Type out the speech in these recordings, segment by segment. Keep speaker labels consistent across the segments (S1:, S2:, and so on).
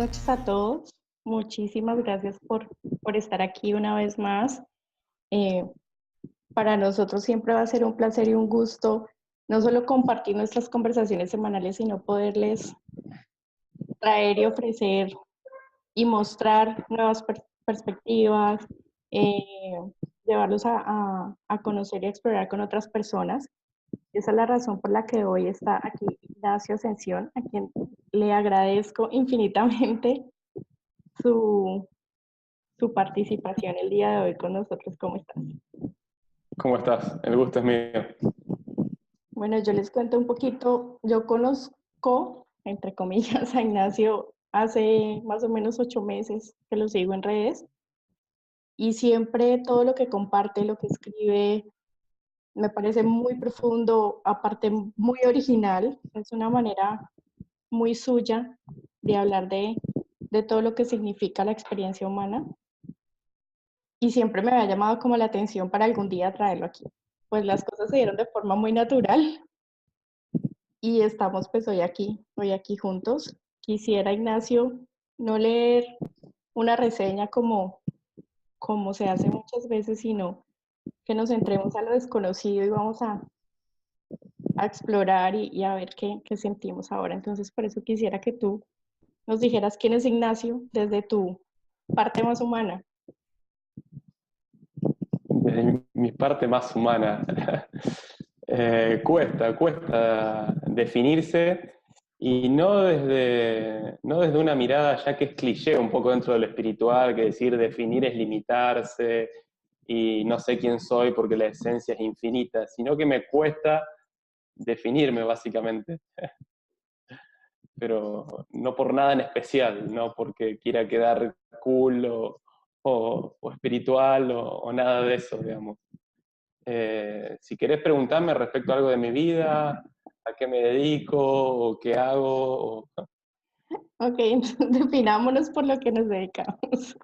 S1: noches a todos. Muchísimas gracias por estar aquí una vez más. Eh, para nosotros siempre va a ser un placer y un gusto no solo compartir nuestras conversaciones semanales, sino poderles traer y ofrecer y mostrar nuevas perspectivas, eh, llevarlos a conocer y a explorar con otras personas. Esa es la razón por la que hoy está aquí Ignacio Ascensión, a quien le agradezco infinitamente su, su participación el día de hoy con nosotros. ¿Cómo estás?
S2: ¿Cómo estás? El gusto es mío.
S1: Bueno, yo les cuento un poquito. Yo conozco, entre comillas, a Ignacio hace más o menos 8 meses que lo sigo en redes y siempre todo lo que comparte, lo que escribe, me parece muy profundo, aparte muy original. Es una manera muy suya de hablar de todo lo que significa la experiencia humana. Y siempre me había llamado como la atención para algún día traerlo aquí. Pues las cosas se dieron de forma muy natural y estamos pues hoy aquí juntos. Quisiera, Ignacio, no leer una reseña como se hace muchas veces, sino que nos entremos a lo desconocido y vamos a explorar y a ver qué sentimos ahora. Entonces, por eso quisiera que tú nos dijeras quién es Ignacio desde tu parte más humana.
S2: Desde mi parte más humana. Cuesta definirse y no desde una mirada ya que es cliché un poco dentro de lo espiritual, que decir definir es limitarse y no sé quién soy porque la esencia es infinita, sino que me cuesta definirme básicamente. Pero no por nada en especial, no porque quiera quedar cool o espiritual o nada de eso, digamos. Si querés preguntarme respecto a algo de mi vida, a qué me dedico o qué hago.
S1: Ok, entonces definámonos por lo que nos dedicamos.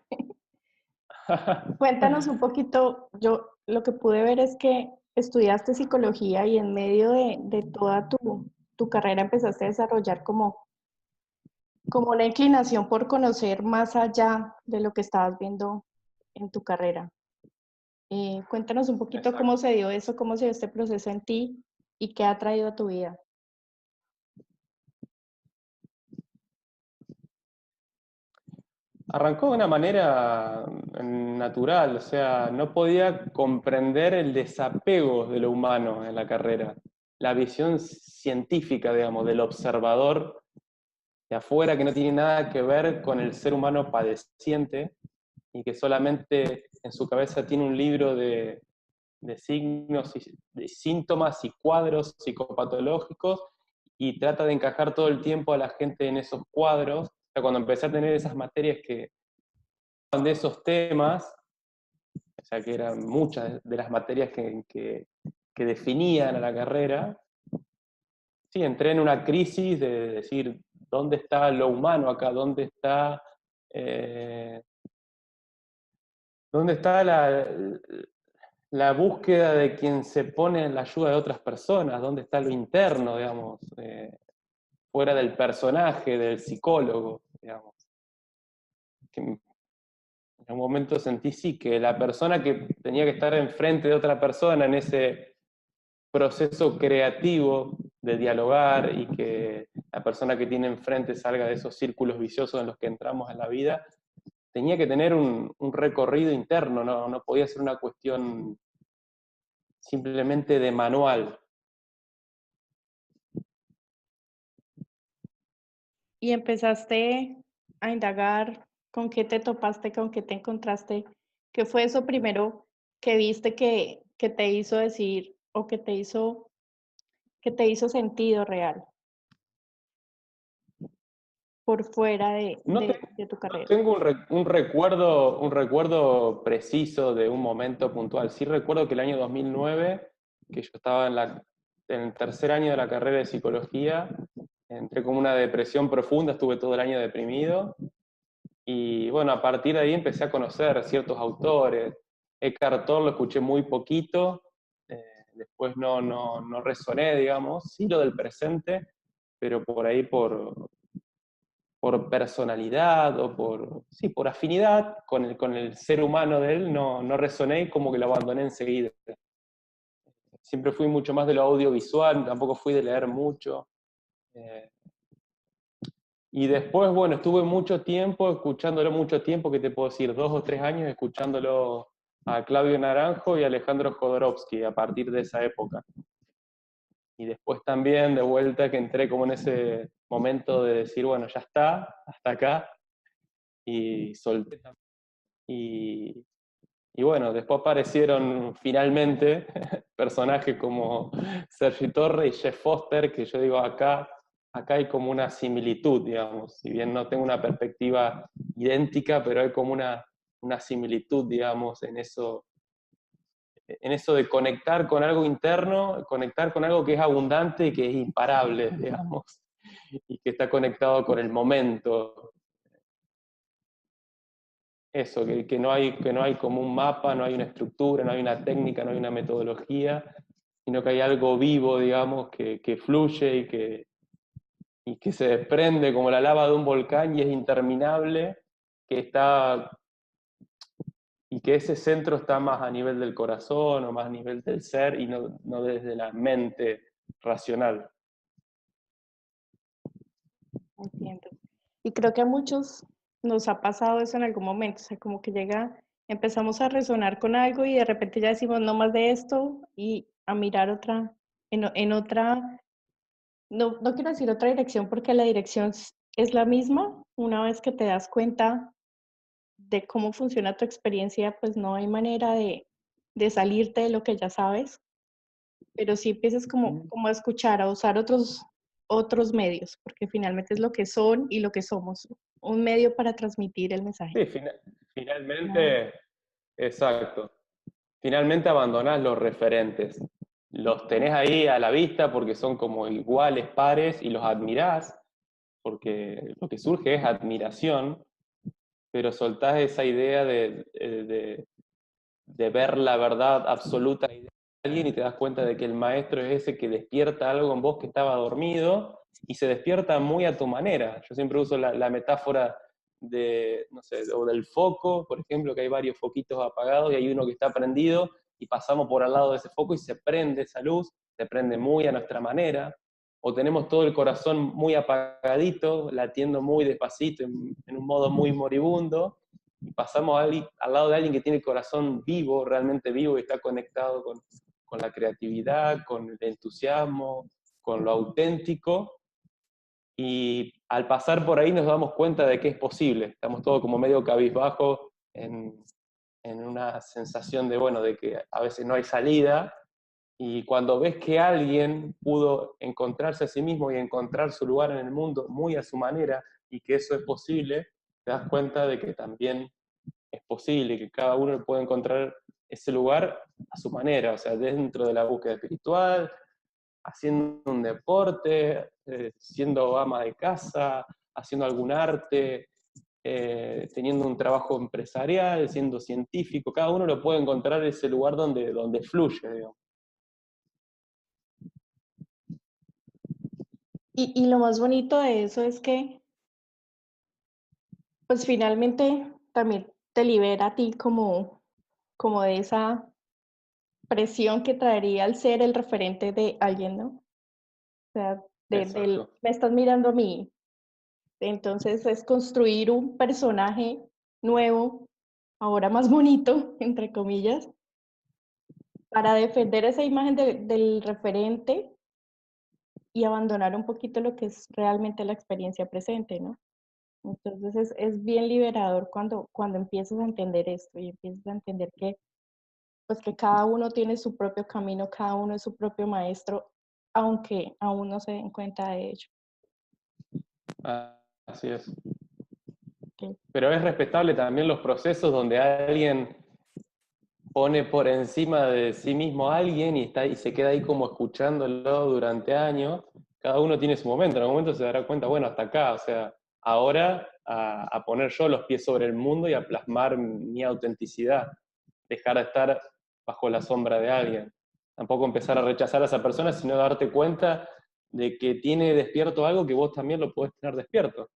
S1: Cuéntanos un poquito, yo lo que pude ver es que estudiaste psicología y en medio de toda tu carrera empezaste a desarrollar como una inclinación por conocer más allá de lo que estabas viendo en tu carrera. Cuéntanos un poquito
S2: Exacto.
S1: cómo se dio eso, cómo se dio este proceso en ti y qué ha traído a tu vida.
S2: Arrancó de una manera natural, o sea, no podía comprender el desapego de lo humano en la carrera, la visión científica, digamos, del observador de afuera que no tiene nada que ver con el ser humano padeciente y que solamente en su cabeza tiene un libro de signos, de síntomas y cuadros psicopatológicos y trata de encajar todo el tiempo a la gente en esos cuadros. O sea, cuando empecé a tener esas materias que de esos temas, o sea, que eran muchas de las materias que definían a la carrera, sí, entré en una crisis de decir, ¿dónde está lo humano acá? Eh, ¿Dónde está la búsqueda de quien se pone en la ayuda de otras personas? ¿Dónde está lo interno, digamos? Fuera del personaje, del psicólogo, digamos. Que en un momento sentí sí, que la persona que tenía que estar enfrente de otra persona en ese proceso creativo de dialogar y que la persona que tiene enfrente salga de esos círculos viciosos en los que entramos en la vida, tenía que tener un recorrido interno, no podía ser una cuestión simplemente de manual.
S1: Y empezaste a indagar con qué te topaste, con qué te encontraste, qué fue eso primero que viste que te hizo decir o que te hizo sentido real por fuera
S2: No,
S1: de tu
S2: no
S1: carrera.
S2: tengo un recuerdo preciso de un momento puntual. Sí recuerdo que el año 2009, que yo estaba en el tercer año de la carrera de psicología, entré con una depresión profunda, estuve todo el año deprimido. Y bueno, a partir de ahí empecé a conocer ciertos autores. Eckhart Tolle lo escuché muy poquito, después no resoné, digamos, sí lo del presente, pero por ahí por personalidad o sí, por afinidad con el ser humano de él, no resoné y como que lo abandoné enseguida. Siempre fui mucho más de lo audiovisual, tampoco fui de leer mucho. Eh, y después, bueno, estuve mucho tiempo escuchándolo, mucho tiempo, que te puedo decir, 2 o 3 años escuchándolo a Claudio Naranjo y Alejandro Jodorowsky a partir de esa época. Y después también, de vuelta, que entré como en ese momento de decir, bueno, ya está, hasta acá, y solté. Y, y bueno, después aparecieron finalmente personajes como Sergi Torre y Jeff Foster, que yo digo, acá hay como una similitud, digamos, si bien no tengo una perspectiva idéntica, pero hay como una similitud, digamos, en eso de conectar con algo interno, conectar con algo que es abundante y que es imparable, digamos, y que está conectado con el momento. Eso, que no hay como un mapa, no hay una estructura, no hay una técnica, no hay una metodología, sino que hay algo vivo, digamos, que fluye y que se desprende como la lava de un volcán y es interminable, que está, y que ese centro está más a nivel del corazón o más a nivel del ser y no desde la mente racional.
S1: Entiendo. Y creo que a muchos nos ha pasado eso en algún momento, o sea, como que empezamos a resonar con algo y de repente ya decimos no más de esto y a mirar en otra, no quiero decir otra dirección porque la dirección es la misma. Una vez que te das cuenta de cómo funciona tu experiencia, pues no hay manera de salirte de lo que ya sabes, pero sí empiezas como a escuchar, a usar otros medios, porque finalmente es lo que son y lo que somos, un medio para transmitir el mensaje.
S2: Sí,
S1: Nada más.
S2: finalmente, exacto. Finalmente abandonás los referentes. Los tenés ahí a la vista porque son como iguales, pares, y los admirás, porque lo que surge es admiración, pero soltás esa idea de ver la verdad absoluta de alguien y te das cuenta de que el maestro es ese que despierta algo en vos que estaba dormido y se despierta muy a tu manera. Yo siempre uso la metáfora no sé, o del foco, por ejemplo, que hay varios foquitos apagados y hay uno que está prendido y pasamos por al lado de ese foco y se prende esa luz, se prende muy a nuestra manera, o tenemos todo el corazón muy apagadito, latiendo muy despacito, en un modo muy moribundo, y pasamos al lado de alguien que tiene el corazón vivo, realmente vivo, y está conectado con la creatividad, con el entusiasmo, con lo auténtico, y al pasar por ahí nos damos cuenta de que es posible. Estamos todos como medio cabizbajo en una sensación de, bueno, de que a veces no hay salida, y cuando ves que alguien pudo encontrarse a sí mismo y encontrar su lugar en el mundo muy a su manera, y que eso es posible, te das cuenta de que también es posible, que cada uno puede encontrar ese lugar a su manera, o sea, dentro de la búsqueda espiritual, haciendo un deporte, siendo ama de casa, haciendo algún arte, teniendo un trabajo empresarial, siendo científico, cada uno lo puede encontrar ese lugar donde fluye, digamos.
S1: Y lo más bonito de eso es que, pues finalmente también te libera a ti como de esa presión que traería al ser el referente de alguien, ¿no? O sea,
S2: Exacto.
S1: me estás mirando a mí. Entonces es construir un personaje nuevo, ahora más bonito, entre comillas, para defender esa imagen del referente y abandonar un poquito lo que es realmente la experiencia presente, ¿no? Entonces es bien liberador cuando empiezas a entender esto y empiezas a entender que, pues que cada uno tiene su propio camino, cada uno es su propio maestro, aunque aún no se den cuenta de ello.
S2: Así es.
S1: ¿Ok?
S2: Pero es respetable también los procesos donde alguien pone por encima de sí mismo a alguien y se queda ahí como escuchándolo durante años. Cada uno tiene su momento, en algún momento se dará cuenta, bueno, hasta acá, o sea, ahora a poner yo los pies sobre el mundo y a plasmar mi autenticidad, dejar de estar bajo la sombra de alguien. Tampoco empezar a rechazar a esa persona, sino darte cuenta de que tiene despierto algo que vos también lo podés tener despierto.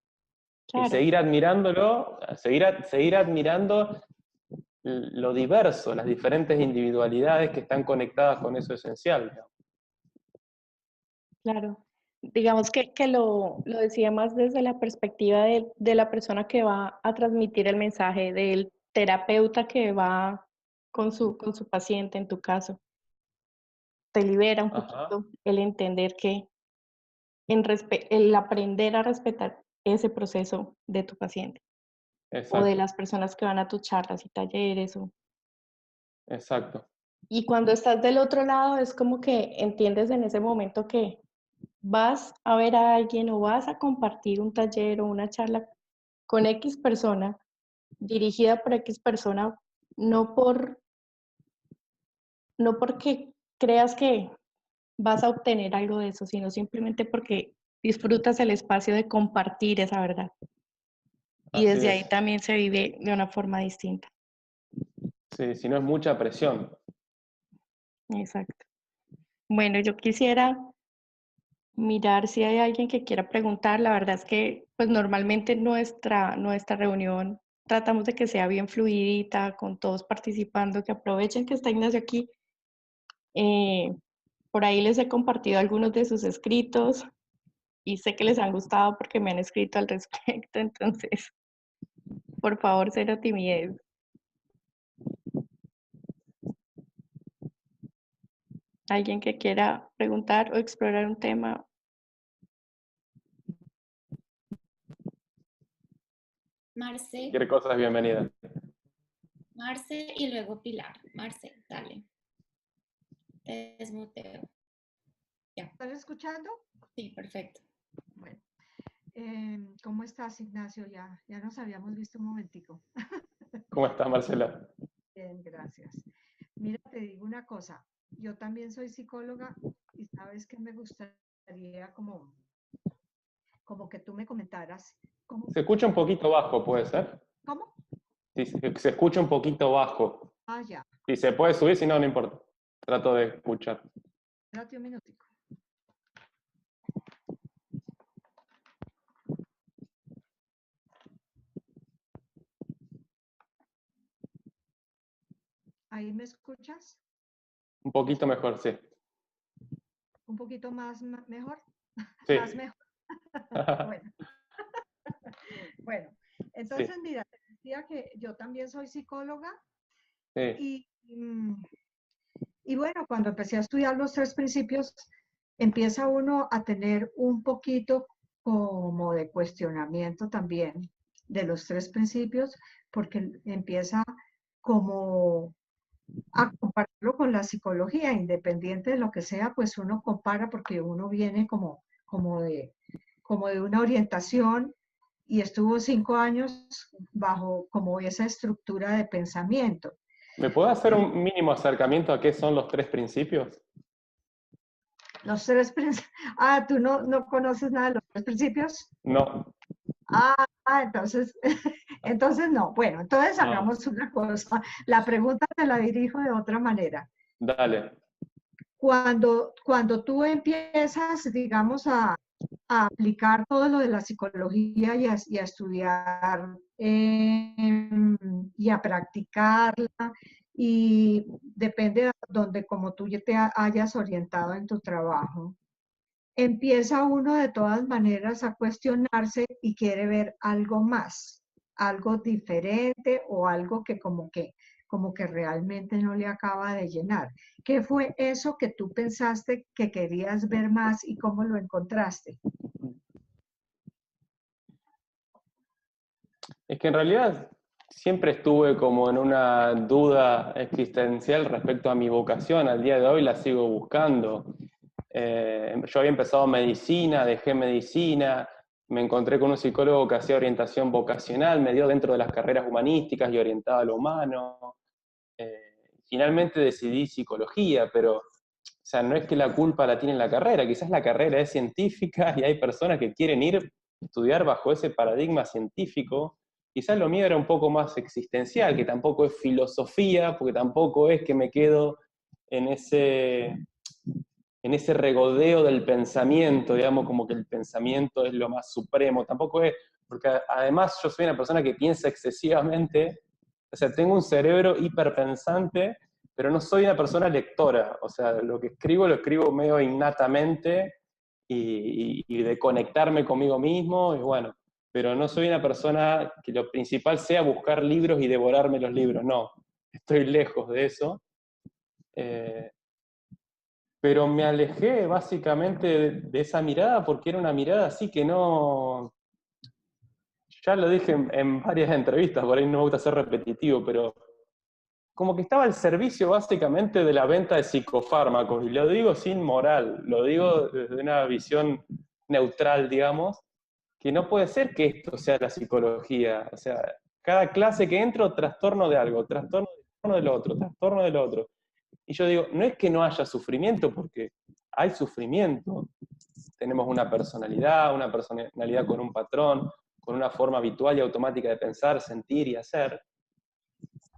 S2: y
S1: Claro,
S2: seguir admirándolo, seguir admirando lo diverso, las diferentes individualidades que están conectadas con eso esencial, ¿no?
S1: claro. Digamos que lo decía más desde la perspectiva de la persona que va a transmitir el mensaje, del terapeuta que va con su paciente, en tu caso. Te libera un
S2: Ajá,
S1: poquito el entender que el aprender a respetar ese proceso de tu paciente o de
S2: exacto,
S1: las personas que van a tus charlas y talleres.
S2: exacto.
S1: Y cuando estás del otro lado es como que entiendes en ese momento que vas a ver a alguien o vas a compartir un taller o una charla con X persona, dirigida por X persona, no por, no porque creas que vas a obtener algo de eso, sino simplemente porque disfrutas el espacio de compartir esa verdad. Y
S2: Así
S1: desde ahí
S2: es.
S1: también se vive de una forma distinta.
S2: Sí, si no es mucha presión.
S1: Exacto. Bueno, yo quisiera mirar si hay alguien que quiera preguntar. La verdad es que, pues normalmente nuestra reunión tratamos de que sea bien fluidita, con todos participando, que aprovechen que está Ignacio aquí. Eh, por ahí les he compartido algunos de sus escritos y sé que les han gustado porque me han escrito al respecto. Entonces, por favor, cero timidez. Alguien que quiera preguntar o explorar un tema.
S3: Marce,
S2: Cualquier cosa es bienvenida.
S3: Marce y luego Pilar. Marce, dale. Te desmuteo. Ya.
S4: ¿Estás escuchando?
S3: Sí, perfecto.
S4: Bueno, ¿cómo estás, Ignacio? Ya nos habíamos visto un momentico.
S2: ¿Cómo estás, Marcela?
S4: Bien, gracias. Mira, te digo una cosa. Yo también soy psicóloga y sabes que me gustaría como que tú me comentaras cómo,
S2: Se escucha un poquito bajo, ¿puede ser?
S4: ¿cómo?
S2: Sí, se escucha un poquito bajo.
S4: Ah, ya.
S2: Si se puede subir, si no, no importa. Trato de escuchar.
S4: Espérate un minutico. ¿Ahí me escuchas?
S2: Un poquito mejor, sí.
S4: ¿Un poquito más mejor?
S2: Sí.
S4: Más mejor. Bueno, bueno.
S2: Sí,
S4: Entonces, mira, te decía que yo también soy psicóloga
S2: sí.
S4: y, y bueno, cuando empecé a estudiar los tres principios, empieza uno a tener un poquito como de cuestionamiento también de los tres principios, porque empieza como a compararlo con la psicología, independiente de lo que sea, pues uno compara porque uno viene como de una orientación y estuvo 5 años bajo como esa estructura de pensamiento.
S2: ¿Me puede hacer un mínimo acercamiento a qué son los tres principios?
S4: Los tres principios. Ah, ¿tú no conoces nada de los tres principios?
S2: No,
S4: Entonces, entonces no. Bueno, entonces
S2: no.
S4: hagamos una cosa. La pregunta te la dirijo de otra manera.
S2: Dale.
S4: Cuando tú empiezas, digamos, a aplicar todo lo de la psicología y a estudiar y a practicarla, y depende de donde como tú ya te hayas orientado en tu trabajo, empieza uno de todas maneras a cuestionarse y quiere ver algo más, algo diferente o algo que como que realmente no le acaba de llenar. ¿Qué fue eso que tú pensaste que querías ver más y cómo lo encontraste?
S2: Es que en realidad siempre estuve como en una duda existencial respecto a mi vocación. Al día de hoy la sigo buscando. Yo había empezado medicina, dejé medicina, me encontré con un psicólogo que hacía orientación vocacional, me dio dentro de las carreras humanísticas y orientaba a lo humano. Finalmente decidí psicología, pero o sea, no es que la culpa la tiene la carrera, quizás la carrera es científica y hay personas que quieren ir a estudiar bajo ese paradigma científico. Quizás lo mío era un poco más existencial, que tampoco es filosofía, porque tampoco es que me quedo en ese regodeo del pensamiento, digamos, como que el pensamiento es lo más supremo, tampoco es, porque además yo soy una persona que piensa excesivamente, o sea, tengo un cerebro hiperpensante, pero no soy una persona lectora, o sea, lo escribo medio innatamente y de conectarme conmigo mismo, y bueno, pero no soy una persona que lo principal sea buscar libros y devorarme los libros, no, estoy lejos de eso. Pero me alejé básicamente de esa mirada porque era una mirada así que no... Ya lo dije en varias entrevistas, por ahí no me gusta ser repetitivo, pero como que estaba al servicio básicamente de la venta de psicofármacos, y lo digo sin moral, lo digo desde una visión neutral, digamos, que no puede ser que esto sea la psicología. O sea, cada clase que entro, trastorno de algo, trastorno del otro, trastorno del otro. Y yo digo, no es que no haya sufrimiento, porque hay sufrimiento. Tenemos una personalidad con un patrón, con una forma habitual y automática de pensar, sentir y hacer.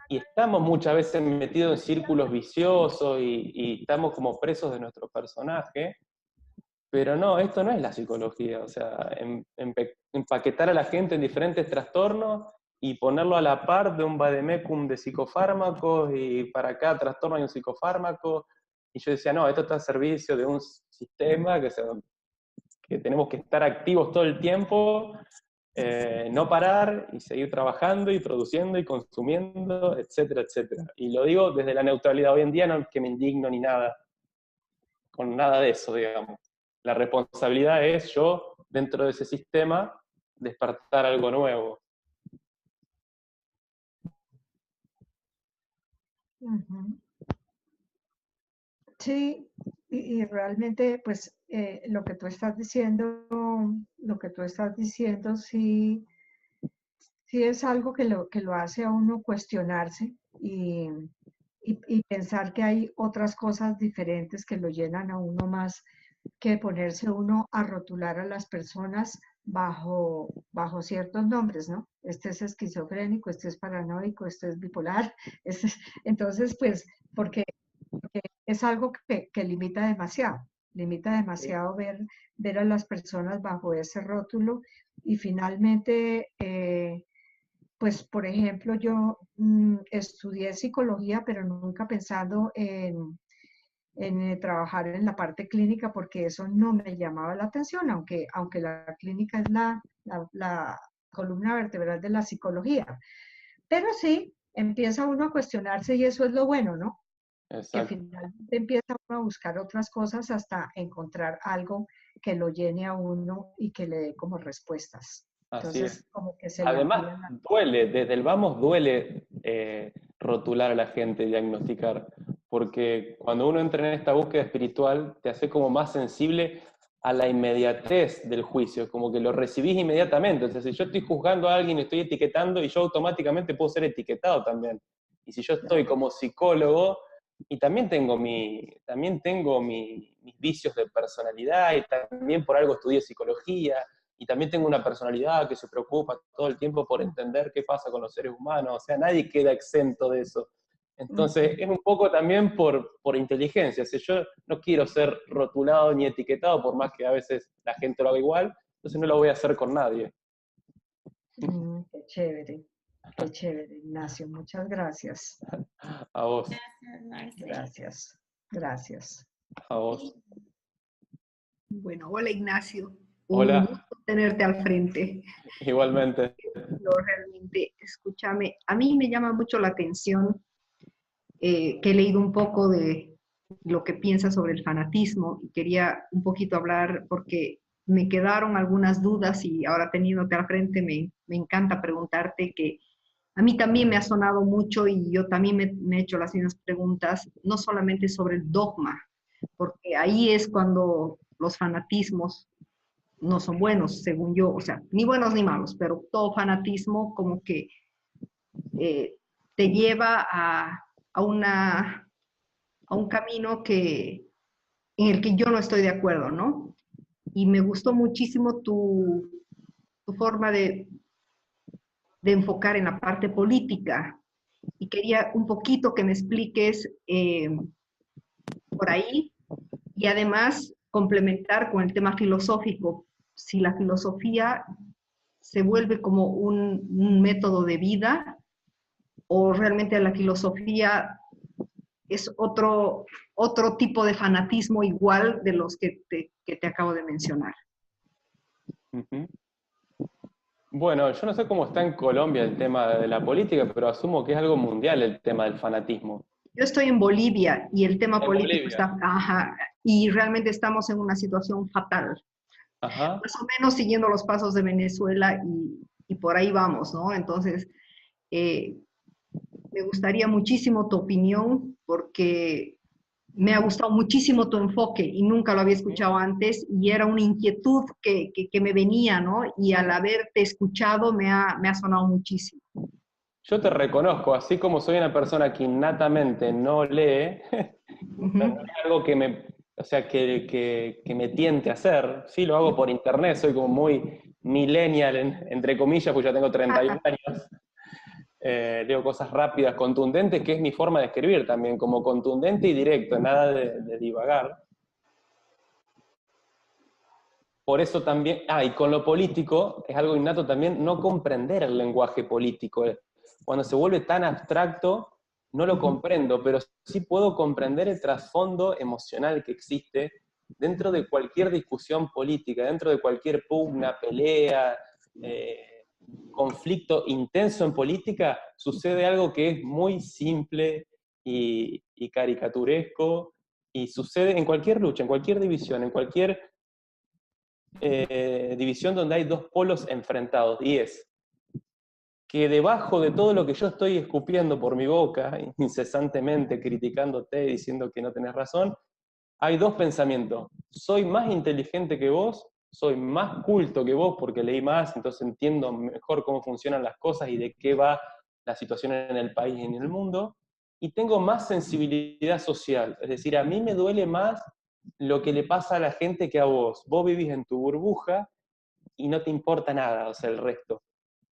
S2: Y estamos muchas veces metidos en círculos viciosos y estamos como presos de nuestro personaje. Pero no, esto no es la psicología. O sea, empaquetar a la gente en diferentes trastornos y ponerlo a la par de un vademecum de psicofármacos, y para cada trastorno hay un psicofármaco. Y yo decía, no, esto está al servicio de un sistema que tenemos que estar activos todo el tiempo, no parar y seguir trabajando y produciendo y consumiendo, etcétera, etcétera. Y lo digo desde la neutralidad. Hoy en día no es que me indigno ni nada, con nada de eso, digamos. La responsabilidad es yo, dentro de ese sistema, despertar algo nuevo.
S4: Ujú. Sí, y realmente, pues, lo que tú estás diciendo, sí, sí es algo que lo hace a uno cuestionarse y pensar que hay otras cosas diferentes que lo llenan a uno más que ponerse uno a rotular a las personas bajo ciertos nombres, ¿no? Este es esquizofrénico, este es paranoico, este es bipolar. Entonces, pues, porque es algo que limita demasiado ver a las personas bajo ese rótulo. Y finalmente, pues, por ejemplo, yo estudié psicología, pero nunca pensando en trabajar en la parte clínica, porque eso no me llamaba la atención, aunque la clínica es la columna vertebral de la psicología. Pero sí, empieza uno a cuestionarse y eso es lo bueno, ¿no? Que
S2: Exacto.
S4: finalmente empieza uno a buscar otras cosas hasta encontrar algo que lo llene a uno y que le dé como respuestas.
S2: Así
S4: Entonces,
S2: es.
S4: como que se le
S2: Además,
S4: amplían las...
S2: duele, desde el vamos duele rotular a la gente, diagnosticar, porque cuando uno entra en esta búsqueda espiritual, te hace como más sensible a la inmediatez del juicio, como que lo recibís inmediatamente. O sea, si yo estoy juzgando a alguien y estoy etiquetando, y yo automáticamente puedo ser etiquetado también. Y si yo estoy como psicólogo, y también tengo mis vicios de personalidad, y también por algo estudié psicología, y también tengo una personalidad que se preocupa todo el tiempo por entender qué pasa con los seres humanos. O sea, nadie queda exento de eso. Entonces, es un poco también por inteligencia. O sea, yo no quiero ser rotulado ni etiquetado, por más que a veces la gente lo haga igual, entonces no lo voy a hacer con nadie.
S4: Qué chévere, Ignacio. Muchas gracias.
S2: A vos,
S3: Gracias, Marce.
S4: Gracias. Gracias.
S2: a vos.
S5: Bueno, hola Ignacio, un
S2: Hola,
S5: gusto tenerte al frente.
S2: igualmente.
S5: Yo realmente, escúchame, a mí me llama mucho la atención que he leído un poco de lo que piensas sobre el fanatismo y quería un poquito hablar porque me quedaron algunas dudas y ahora teniéndote al frente me encanta preguntarte que a mí también me ha sonado mucho y yo también me he hecho las mismas preguntas, no solamente sobre el dogma, porque ahí es cuando los fanatismos no son buenos, según yo, o sea, ni buenos ni malos, pero todo fanatismo como que te lleva a un camino en el que yo no estoy de acuerdo, ¿no? Y me gustó muchísimo tu forma de enfocar en la parte política y quería un poquito que me expliques por ahí y además complementar con el tema filosófico, si la filosofía se vuelve como un método de vida, o realmente la filosofía es otro tipo de fanatismo igual de los que te acabo de mencionar.
S2: Ujú. Bueno, yo no sé cómo está en Colombia el tema de la política, pero asumo que es algo mundial el tema del fanatismo.
S5: Yo estoy en Bolivia y el tema
S2: En
S5: político
S2: Bolivia.
S5: está, ajá, y realmente estamos en una situación fatal.
S2: Ajá.
S5: Más o menos siguiendo los pasos de Venezuela y por ahí vamos, ¿no? Entonces, eh, me gustaría muchísimo tu opinión porque me ha gustado muchísimo tu enfoque y nunca lo había escuchado antes y era una inquietud que me venía, ¿no? Y al haberte escuchado me ha sonado muchísimo.
S2: Yo te reconozco, así como soy una persona que innatamente no lee, no
S5: Ujú.
S2: es algo que me, o sea, que me tiente a hacer. Sí, lo hago por internet, soy como muy millennial, entre comillas, pues ya tengo 31 años. Leo cosas rápidas, contundentes, que es mi forma de escribir también, como contundente y directo, nada de divagar. Por eso también, y con lo político, es algo innato también no comprender el lenguaje político. Cuando se vuelve tan abstracto, no lo comprendo, pero sí puedo comprender el trasfondo emocional que existe dentro de cualquier discusión política, dentro de cualquier pugna, pelea, conflicto intenso en política, sucede algo que es muy simple y caricaturesco, y sucede en cualquier lucha, en cualquier división, en cualquier división donde hay dos polos enfrentados, y es que debajo de todo lo que yo estoy escupiendo por mi boca, incesantemente criticándote, diciendo que no tenés razón, hay dos pensamientos. Soy más inteligente que vos, soy más culto que vos porque leí más, entonces entiendo mejor cómo funcionan las cosas y de qué va la situación en el país y en el mundo, y tengo más sensibilidad social. Es decir, a mí me duele más lo que le pasa a la gente que a vos. Vos vivís en tu burbuja y no te importa nada, o sea, el resto.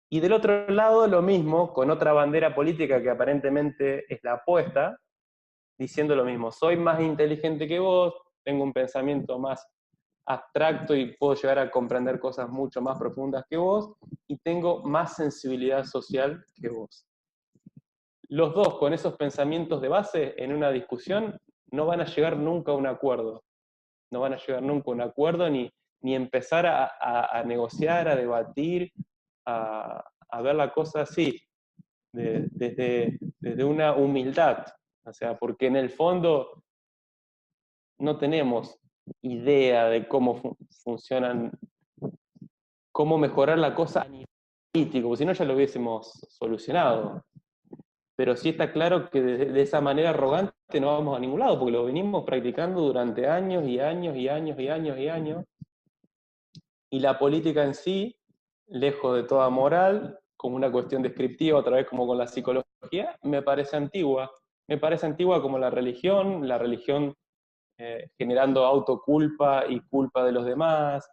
S2: Y del otro lado, lo mismo, con otra bandera política que aparentemente es la opuesta, diciendo lo mismo, soy más inteligente que vos, tengo un pensamiento más abstracto y puedo llegar a comprender cosas mucho más profundas que vos, y tengo más sensibilidad social que vos. Los dos con esos pensamientos de base en una discusión no van a llegar nunca a un acuerdo, no van a llegar nunca a un acuerdo ni empezar a negociar, a debatir, a ver la cosa así, desde una humildad, o sea, porque en el fondo no tenemos idea de cómo funcionan, cómo mejorar la cosa a nivel político, porque si no ya lo hubiésemos solucionado. Pero sí está claro que de esa manera arrogante no vamos a ningún lado, porque lo venimos practicando durante años y años y años y años y años. Y la política en sí, lejos de toda moral, como una cuestión descriptiva, otra vez como con la psicología, me parece antigua. Me parece antigua como la religión generando autoculpa y culpa de los demás,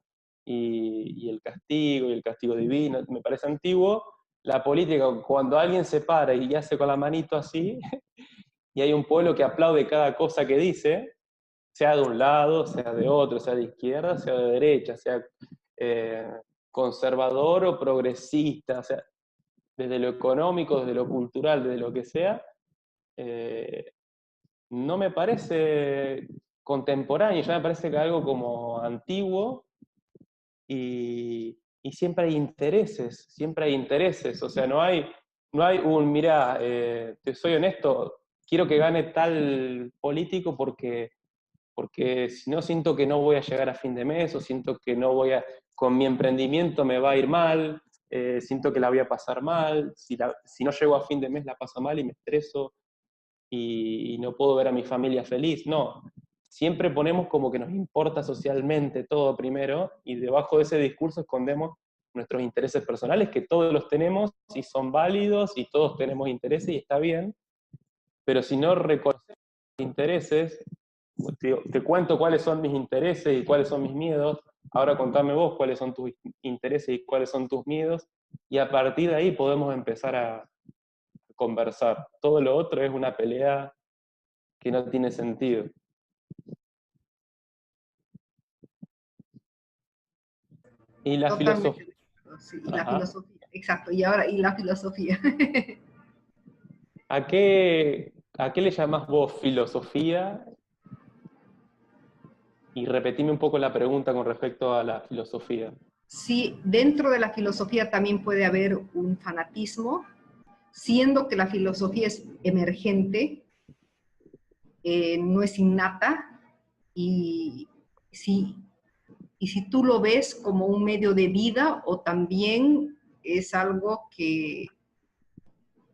S2: y y el castigo divino, me parece antiguo. La política, cuando alguien se para y hace con la manito así, y hay un pueblo que aplaude cada cosa que dice, sea de un lado, sea de otro, sea de izquierda, sea de derecha, sea eh, conservador o progresista, o sea, desde lo económico, desde lo cultural, desde lo que sea, eh, no me parece contemporáneo, ya me parece que algo como antiguo, y siempre hay intereses, o sea, no hay un, mirá, te soy honesto, quiero que gane tal político porque si no siento que no voy a llegar a fin de mes, o siento que no voy a, con mi emprendimiento me va a ir mal, siento que la voy a pasar mal, si no llego a fin de mes la paso mal y me estreso, y no puedo ver a mi familia feliz. No, siempre ponemos como que nos importa socialmente todo primero, y debajo de ese discurso escondemos nuestros intereses personales, que todos los tenemos y son válidos, y todos tenemos intereses y está bien, pero si no reconocemos los intereses, te cuento cuáles son mis intereses y cuáles son mis miedos, ahora contame vos cuáles son tus intereses y cuáles son tus miedos, y a partir de ahí podemos empezar a conversar. Todo lo otro es una pelea que no tiene sentido. Y la filosofía,
S5: Totalmente. sí, y la
S2: Ajá.
S5: filosofía, exacto, y ahora, y la filosofía.
S2: ¿A qué le llamás vos filosofía? Y repetime un poco la pregunta con respecto a la filosofía.
S5: Sí, dentro de la filosofía también puede haber un fanatismo, siendo que la filosofía es emergente, no es innata, y si, y si tú lo ves como un medio de vida o también es algo que,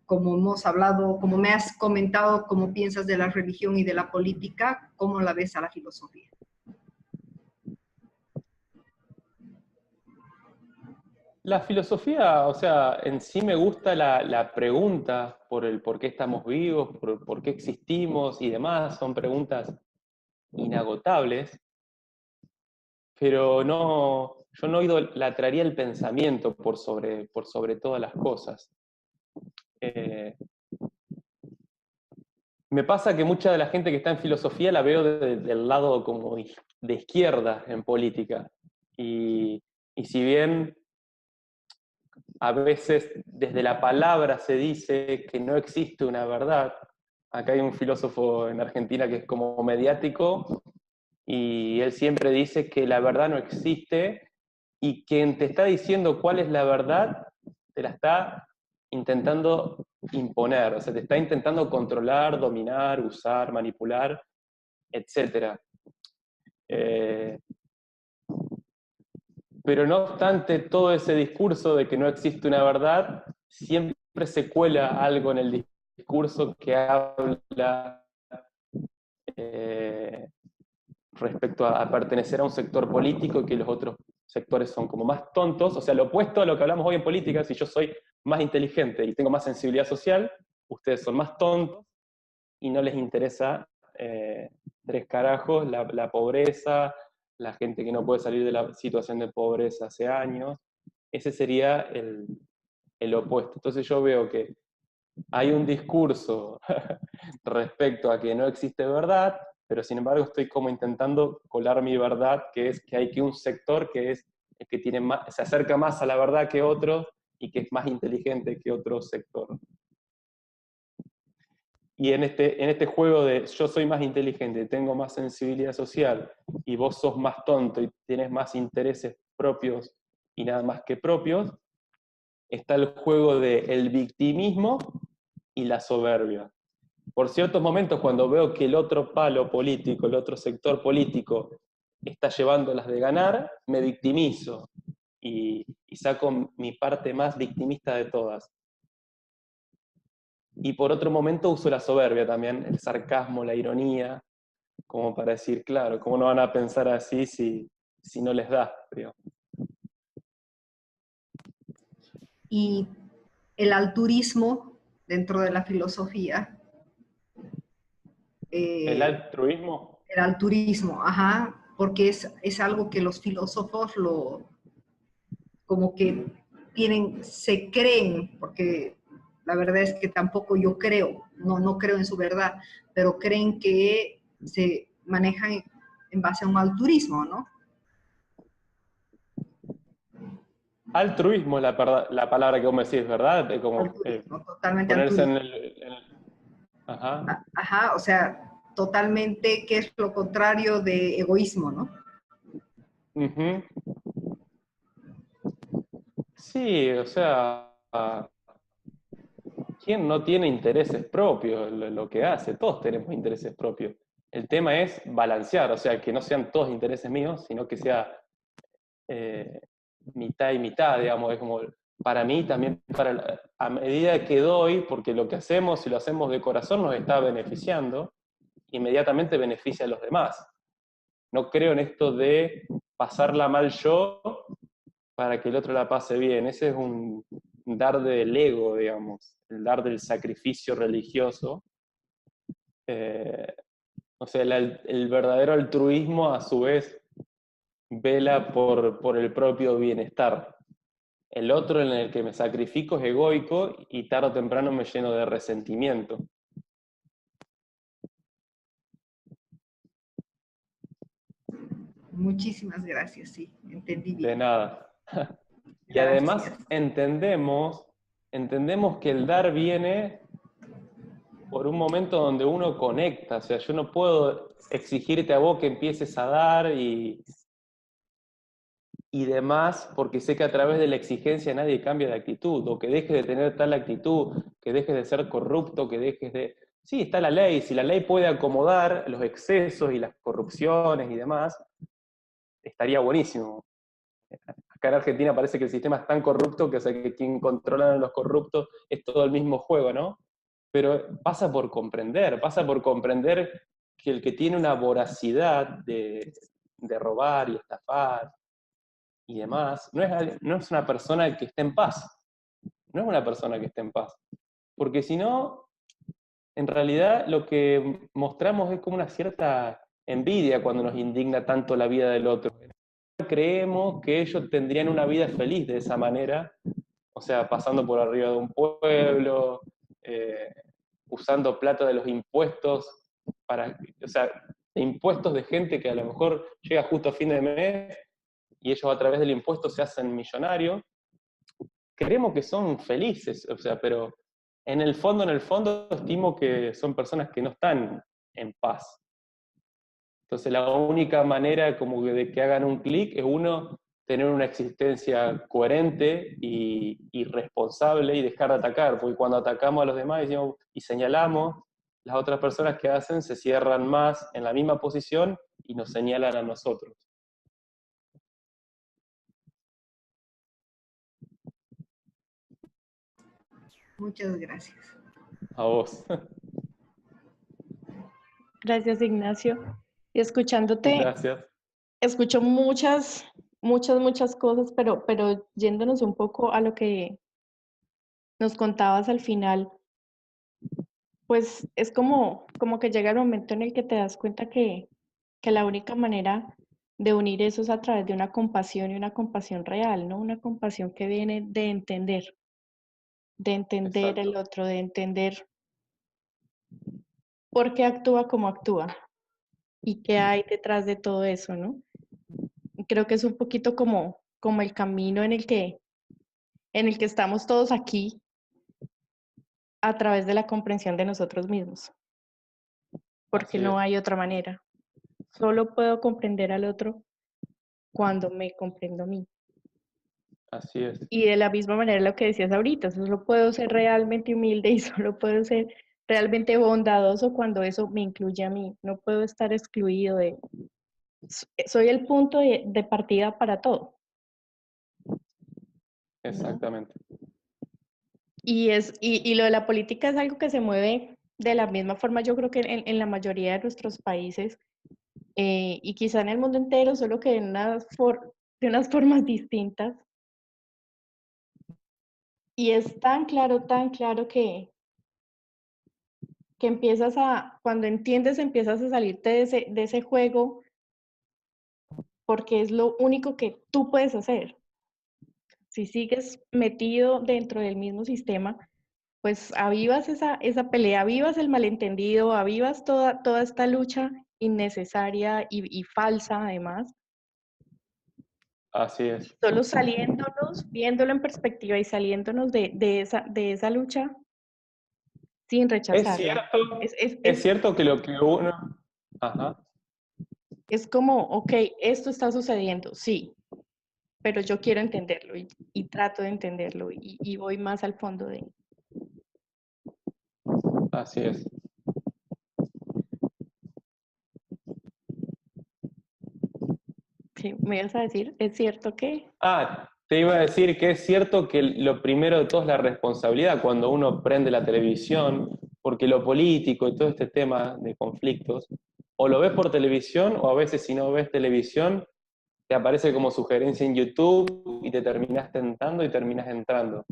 S5: como hemos hablado, como me has comentado, cómo piensas de la religión y de la política, ¿cómo la ves a la filosofía?
S2: La filosofía, o sea, en sí me gusta la pregunta por el por qué estamos vivos, por qué existimos y demás. Son preguntas inagotables, pero no, yo no idolatraría el pensamiento por sobre todas las cosas. Eh, Me pasa que mucha de la gente que está en filosofía la veo del lado como de izquierda en política. Y si bien a veces desde la palabra se dice que no existe una verdad, acá hay un filósofo en Argentina que es como mediático y él siempre dice que la verdad no existe y quien te está diciendo cuál es la verdad te la está intentando imponer, o sea, te está intentando controlar, dominar, usar, manipular, etc. Pero no obstante todo ese discurso de que no existe una verdad, siempre se cuela algo en el discurso que habla eh, respecto a pertenecer a un sector político y que los otros sectores son como más tontos, o sea, lo opuesto a lo que hablamos hoy en política. Si yo soy más inteligente y tengo más sensibilidad social, ustedes son más tontos y no les interesa tres carajos la pobreza, la gente que no puede salir de la situación de pobreza hace años. Ese sería el opuesto. Entonces yo veo que hay un discurso respecto a que no existe verdad, pero sin embargo estoy como intentando colar mi verdad, que es que hay que un sector que es el que tiene más, se acerca más a la verdad que otro y que es más inteligente que otro sector. Y en este juego de yo soy más inteligente, tengo más sensibilidad social, y vos sos más tonto y tienes más intereses propios y nada más que propios, está el juego del victimismo y la soberbia. Por ciertos momentos, cuando veo que el otro palo político, el otro sector político, está llevando las de ganar, me victimizo y saco mi parte más victimista de todas. Y por otro momento uso la soberbia también, el sarcasmo, la ironía, como para decir, claro, ¿cómo no van a pensar así si no les da? Digamos.
S5: Y el altruismo dentro de la filosofía.
S2: El altruismo.
S5: El altruismo, ajá, porque es algo que los filósofos como que se creen, porque la verdad es que tampoco yo creo, no creo en su verdad, pero creen que se manejan en base a un altruismo, ¿no?
S2: Altruismo es la palabra que vos me decís, ¿verdad? De como
S5: Altruismo, totalmente
S2: ponerse en
S5: altruismo.
S2: el. Ajá.
S5: Ajá, o sea, totalmente, que es lo contrario de egoísmo, ¿no?
S2: Uh-huh. Sí, o sea, ¿quién no tiene intereses propios? Lo que hace, todos tenemos intereses propios. El tema es balancear, o sea, que no sean todos intereses míos, sino que sea eh, mitad y mitad, digamos. Es como, para mí también, a medida que doy, porque lo que hacemos, si lo hacemos de corazón, nos está beneficiando, inmediatamente beneficia a los demás. No creo en esto de pasarla mal yo para que el otro la pase bien. Ese es un dar del ego, digamos, el dar del sacrificio religioso. O sea, el verdadero altruismo a su vez vela por el propio bienestar. El otro en el que me sacrifico es egoico y tarde o temprano me lleno de resentimiento.
S5: Muchísimas gracias, sí, entendí
S2: De
S5: bien.
S2: nada. Y además
S5: Gracias.
S2: entendemos que el dar viene por un momento donde uno conecta. O sea, yo no puedo exigirte a vos que empieces a dar y demás, porque sé que a través de la exigencia nadie cambia de actitud, o que dejes de tener tal actitud, que dejes de ser corrupto, que dejes de... Sí, está la ley, si la ley puede acomodar los excesos y las corrupciones y demás, estaría buenísimo. Acá en Argentina parece que el sistema es tan corrupto que, o sea, que quien controla a los corruptos es todo el mismo juego, ¿no? Pero pasa por comprender que el que tiene una voracidad de robar y estafar y demás, no es una persona que esté en paz, no es una persona que esté en paz. Porque si no, en realidad lo que mostramos es como una cierta envidia cuando nos indigna tanto la vida del otro. Creemos que ellos tendrían una vida feliz de esa manera, o sea, pasando por arriba de un pueblo, eh, usando plata de los impuestos, o sea, de impuestos de gente que a lo mejor llega justo a fin de mes y ellos a través del impuesto se hacen millonarios. Creemos que son felices, o sea, pero en el fondo, estimo que son personas que no están en paz. Entonces la única manera como de que hagan un clic es uno, tener una existencia coherente y responsable y dejar de atacar, porque cuando atacamos a los demás y señalamos, las otras personas que hacen se cierran más en la misma posición y nos señalan a nosotros.
S5: Muchas gracias.
S2: A vos.
S1: Gracias, Ignacio. Y escuchándote,
S2: Gracias.
S1: escucho muchas cosas, pero yéndonos un poco a lo que nos contabas al final, pues es como que llega el momento en el que te das cuenta que la única manera de unir eso es a través de una compasión y una compasión real, ¿no? Una compasión que viene de entender el
S2: Exacto.
S1: otro, de entender por qué actúa como actúa y qué hay detrás de todo eso, ¿no? Y creo que es un poquito como el camino en el que estamos todos aquí a través de la comprensión de nosotros mismos, porque
S2: Así
S1: no
S2: es.
S1: hay otra manera. Solo puedo comprender al otro cuando me comprendo a mí.
S2: Así es.
S1: Y de la misma manera lo que decías ahorita, solo puedo ser realmente humilde y solo puedo ser realmente bondadoso cuando eso me incluye a mí. No puedo estar excluido soy el punto de partida para todo, ¿no?
S2: Exactamente.
S1: Y lo de la política es algo que se mueve de la misma forma, yo creo que en la mayoría de nuestros países y quizá en el mundo entero, solo que de unas formas distintas. Y es tan claro que cuando entiendes, empiezas a salirte de ese juego porque es lo único que tú puedes hacer. Si sigues metido dentro del mismo sistema, pues avivas esa pelea, avivas el malentendido, avivas toda esta lucha innecesaria y falsa además.
S2: Así
S1: Y
S2: es.
S1: solo saliéndonos, viéndolo en perspectiva y saliéndonos de esa lucha sin
S2: Es
S1: rechazarla.
S2: cierto,
S1: Es, es,
S2: es
S1: es,
S2: cierto que lo que uno... Ajá.
S1: es como, ok, esto está sucediendo, sí, pero yo quiero entenderlo y trato de entenderlo y voy más al fondo de...
S2: Así es.
S1: Sí, me ibas a decir, ¿es cierto que?
S2: Ah, te iba a decir que es cierto que lo primero de todo es la responsabilidad cuando uno prende la televisión, porque lo político y todo este tema de conflictos, o lo ves por televisión, o a veces si no ves televisión, te aparece como sugerencia en YouTube y te terminas tentando y terminas entrando.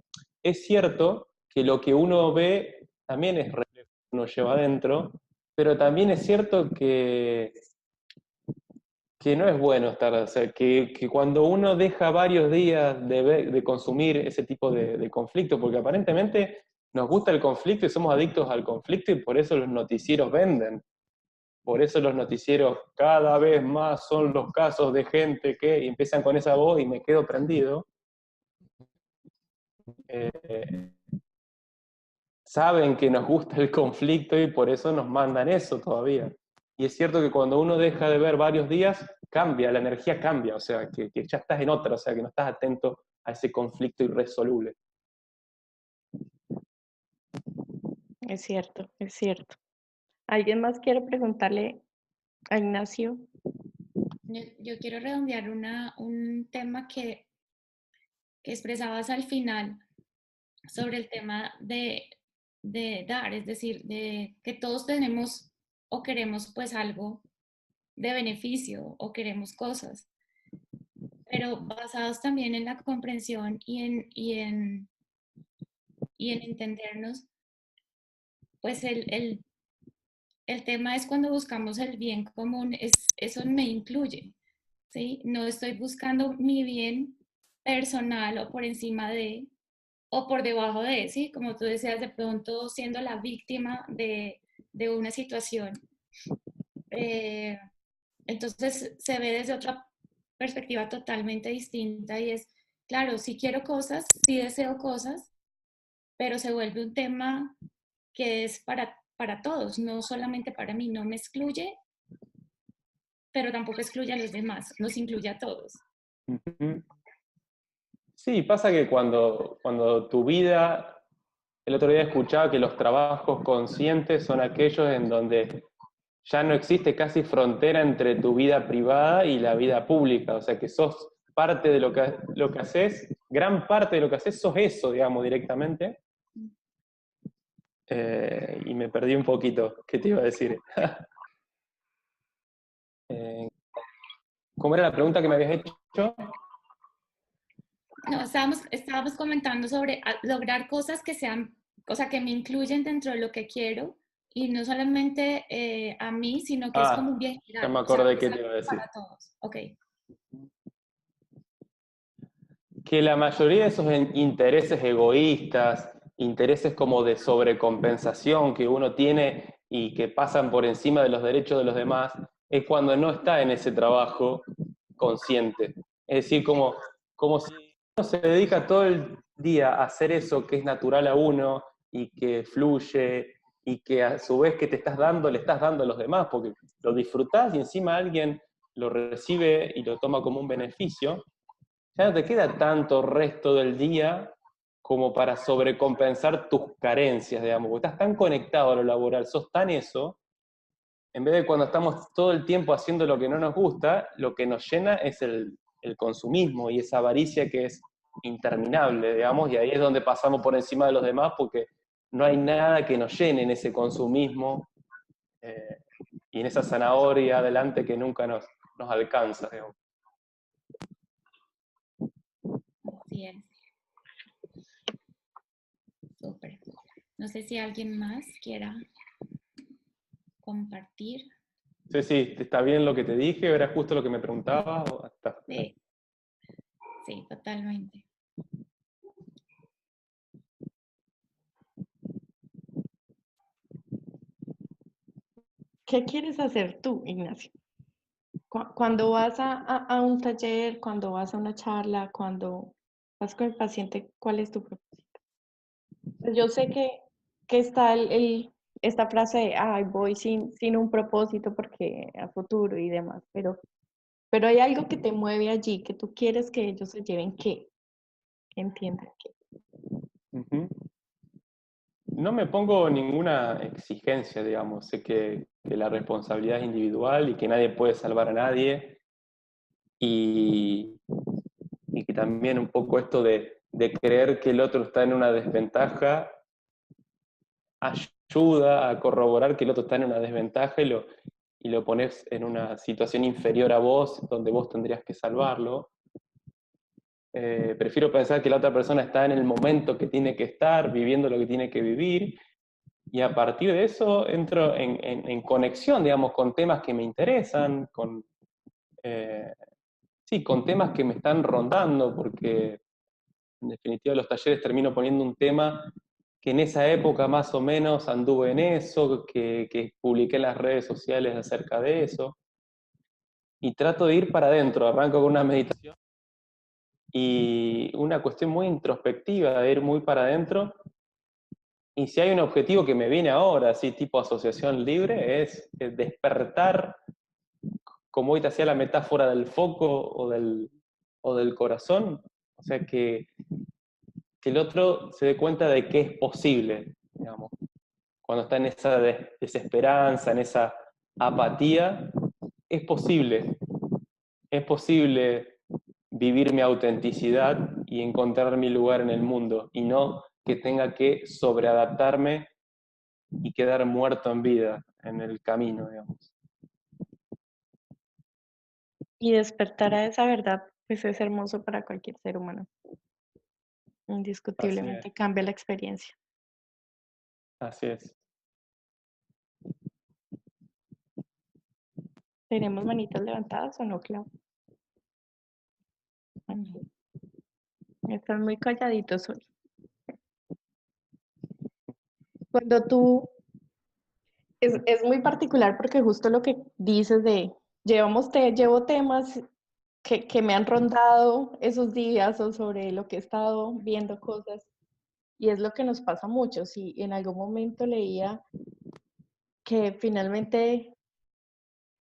S2: Es cierto que lo que uno ve también es reflejo que uno lleva adentro, pero también es cierto que no es bueno estar, o sea, que cuando uno deja varios días de consumir ese tipo de conflicto, porque aparentemente nos gusta el conflicto y somos adictos al conflicto y por eso los noticieros venden. Por eso los noticieros cada vez más son los casos de gente que y empiezan con esa voz y me quedo prendido. saben que nos gusta el conflicto y por eso nos mandan eso todavía. Y es cierto que cuando uno deja de ver varios días, cambia, la energía cambia, o sea, que ya estás en otra, o sea, que no estás atento a ese conflicto irresoluble.
S1: Es cierto, es cierto. ¿Alguien más quiere preguntarle a Ignacio?
S3: Yo quiero redondear un tema que expresabas al final sobre el tema de dar, es decir, de que todos tenemos o queremos pues algo de beneficio o queremos cosas, pero basados también en la comprensión y en entendernos, pues el tema es cuando buscamos el bien común, eso me incluye, ¿sí? No estoy buscando mi bien personal o por encima de, o por debajo de, ¿sí? Como tú decías, de pronto siendo la víctima de una situación. Entonces se ve desde otra perspectiva totalmente distinta y es, claro, sí quiero cosas, sí deseo cosas, pero se vuelve un tema que es para todos, no solamente para mí, no me excluye, pero tampoco excluye a los demás, nos incluye a todos.
S2: Ujú. Sí, pasa que cuando tu vida, el otro día escuchaba que los trabajos conscientes son aquellos en donde ya no existe casi frontera entre tu vida privada y la vida pública, o sea que sos parte de lo que haces, gran parte de lo que haces sos eso, digamos, directamente. Y me perdí un poquito, ¿qué te iba a decir? ¿Cómo era la pregunta que me habías hecho?
S3: No, estábamos comentando sobre lograr cosas que sean, o sea, que me incluyen dentro de lo que quiero y no solamente a mí, sino que es como un bien
S2: Ya me
S3: general, o sea,
S2: acordé
S3: es
S2: qué te
S3: algo
S2: iba a decir.
S3: para todos. Ok.
S2: Que la mayoría de esos intereses egoístas, intereses como de sobrecompensación que uno tiene y que pasan por encima de los derechos de los demás, es cuando no está en ese trabajo consciente. Es decir, como si uno se dedica todo el día a hacer eso que es natural a uno y que fluye y que a su vez que te estás dando, le estás dando a los demás, porque lo disfrutás y encima alguien lo recibe y lo toma como un beneficio, ya no te queda tanto resto del día como para sobrecompensar tus carencias, digamos, porque estás tan conectado a lo laboral, sos tan eso, en vez de cuando estamos todo el tiempo haciendo lo que no nos gusta, lo que nos llena es el consumismo y esa avaricia que es interminable, digamos, y ahí es donde pasamos por encima de los demás porque no hay nada que nos llene en ese consumismo eh, y en esa zanahoria adelante que nunca nos alcanza, digamos.
S3: Así es. Súper. No sé si alguien más quiera compartir.
S2: Sí, ¿está bien lo que te dije? ¿Era justo lo que me preguntabas?
S3: Sí, sí, totalmente.
S1: ¿Qué quieres hacer tú, Ignacio? Cuando vas a un taller, cuando vas a una charla, cuando vas con el paciente, ¿cuál es tu propósito? Pues yo sé que está esta frase de, ay, voy sin un propósito porque a futuro y demás, pero hay algo que te mueve allí, que tú quieres que ellos se lleven, ¿qué? Que entiendan qué.
S2: Ujú. No me pongo ninguna exigencia, digamos. Sé que la responsabilidad es individual y que nadie puede salvar a nadie. Y que también un poco esto de creer que el otro está en una desventaja ayuda a corroborar que el otro está en una desventaja y lo pones en una situación inferior a vos, donde vos tendrías que salvarlo. Prefiero pensar que la otra persona está en el momento que tiene que estar, viviendo lo que tiene que vivir, y a partir de eso entro en conexión, digamos, con temas que me interesan, sí, con temas que me están rondando, porque en definitiva los talleres termino poniendo un tema que en esa época más o menos anduve en eso, que publiqué en las redes sociales acerca de eso, y trato de ir para adentro, arranco con una meditación y una cuestión muy introspectiva, de ir muy para adentro. Y si hay un objetivo que me viene ahora, así tipo asociación libre, es despertar, como hoy te hacía la metáfora del foco o del corazón, o sea, que el otro se dé cuenta de que es posible, digamos. Cuando está en esa desesperanza, en esa apatía, es posible vivir mi autenticidad y encontrar mi lugar en el mundo, y no que tenga que sobreadaptarme y quedar muerto en vida en el camino, digamos.
S1: Y despertar a esa verdad, pues es hermoso para cualquier ser humano.
S2: Así es,
S1: Indiscutiblemente cambia la experiencia.
S2: así es.
S1: ¿Tenemos manitas levantadas o no, Clau? Bueno, están muy calladitos hoy. Cuando tú, es muy particular porque justo lo que dices de, llevo temas que me han rondado esos días o sobre lo que he estado viendo cosas, y es lo que nos pasa a muchos. Y en algún momento leía que finalmente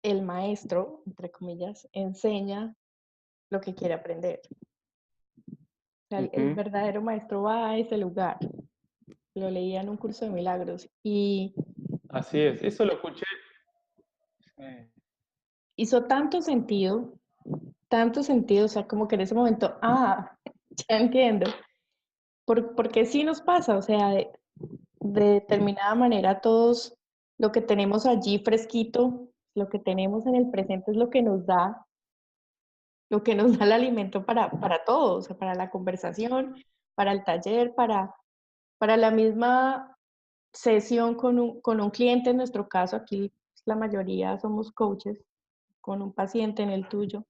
S1: el maestro, entre comillas, enseña lo que quiere aprender. O sea, el
S2: Ujú.
S1: verdadero maestro va a ese lugar. Lo leía en un curso de milagros y
S2: Así es, eso lo escuché.
S1: hizo tanto sentido, o sea, como que en ese momento, ya entiendo, porque sí nos pasa, o sea, de determinada manera todos lo que tenemos allí fresquito, lo que tenemos en el presente es lo que nos da el alimento para todo, o sea, para la conversación, para el taller, para la misma sesión con un cliente. En nuestro caso, aquí la mayoría somos coaches, con un paciente en el tuyo,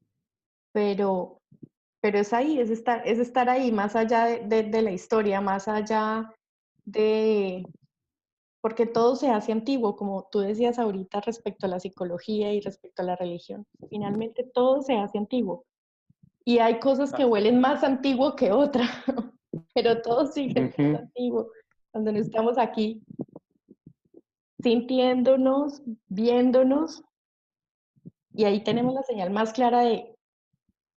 S1: pero, pero es ahí, es estar ahí, más allá de la historia, más allá de, porque todo se hace antiguo, como tú decías ahorita respecto a la psicología y respecto a la religión. Finalmente todo se hace antiguo. Y hay cosas que
S2: Así
S1: huelen más antiguo que otras, pero todo sigue
S2: es.
S1: siendo
S2: Ujú.
S1: antiguo. Cuando no estamos aquí sintiéndonos, viéndonos, y ahí tenemos la señal más clara de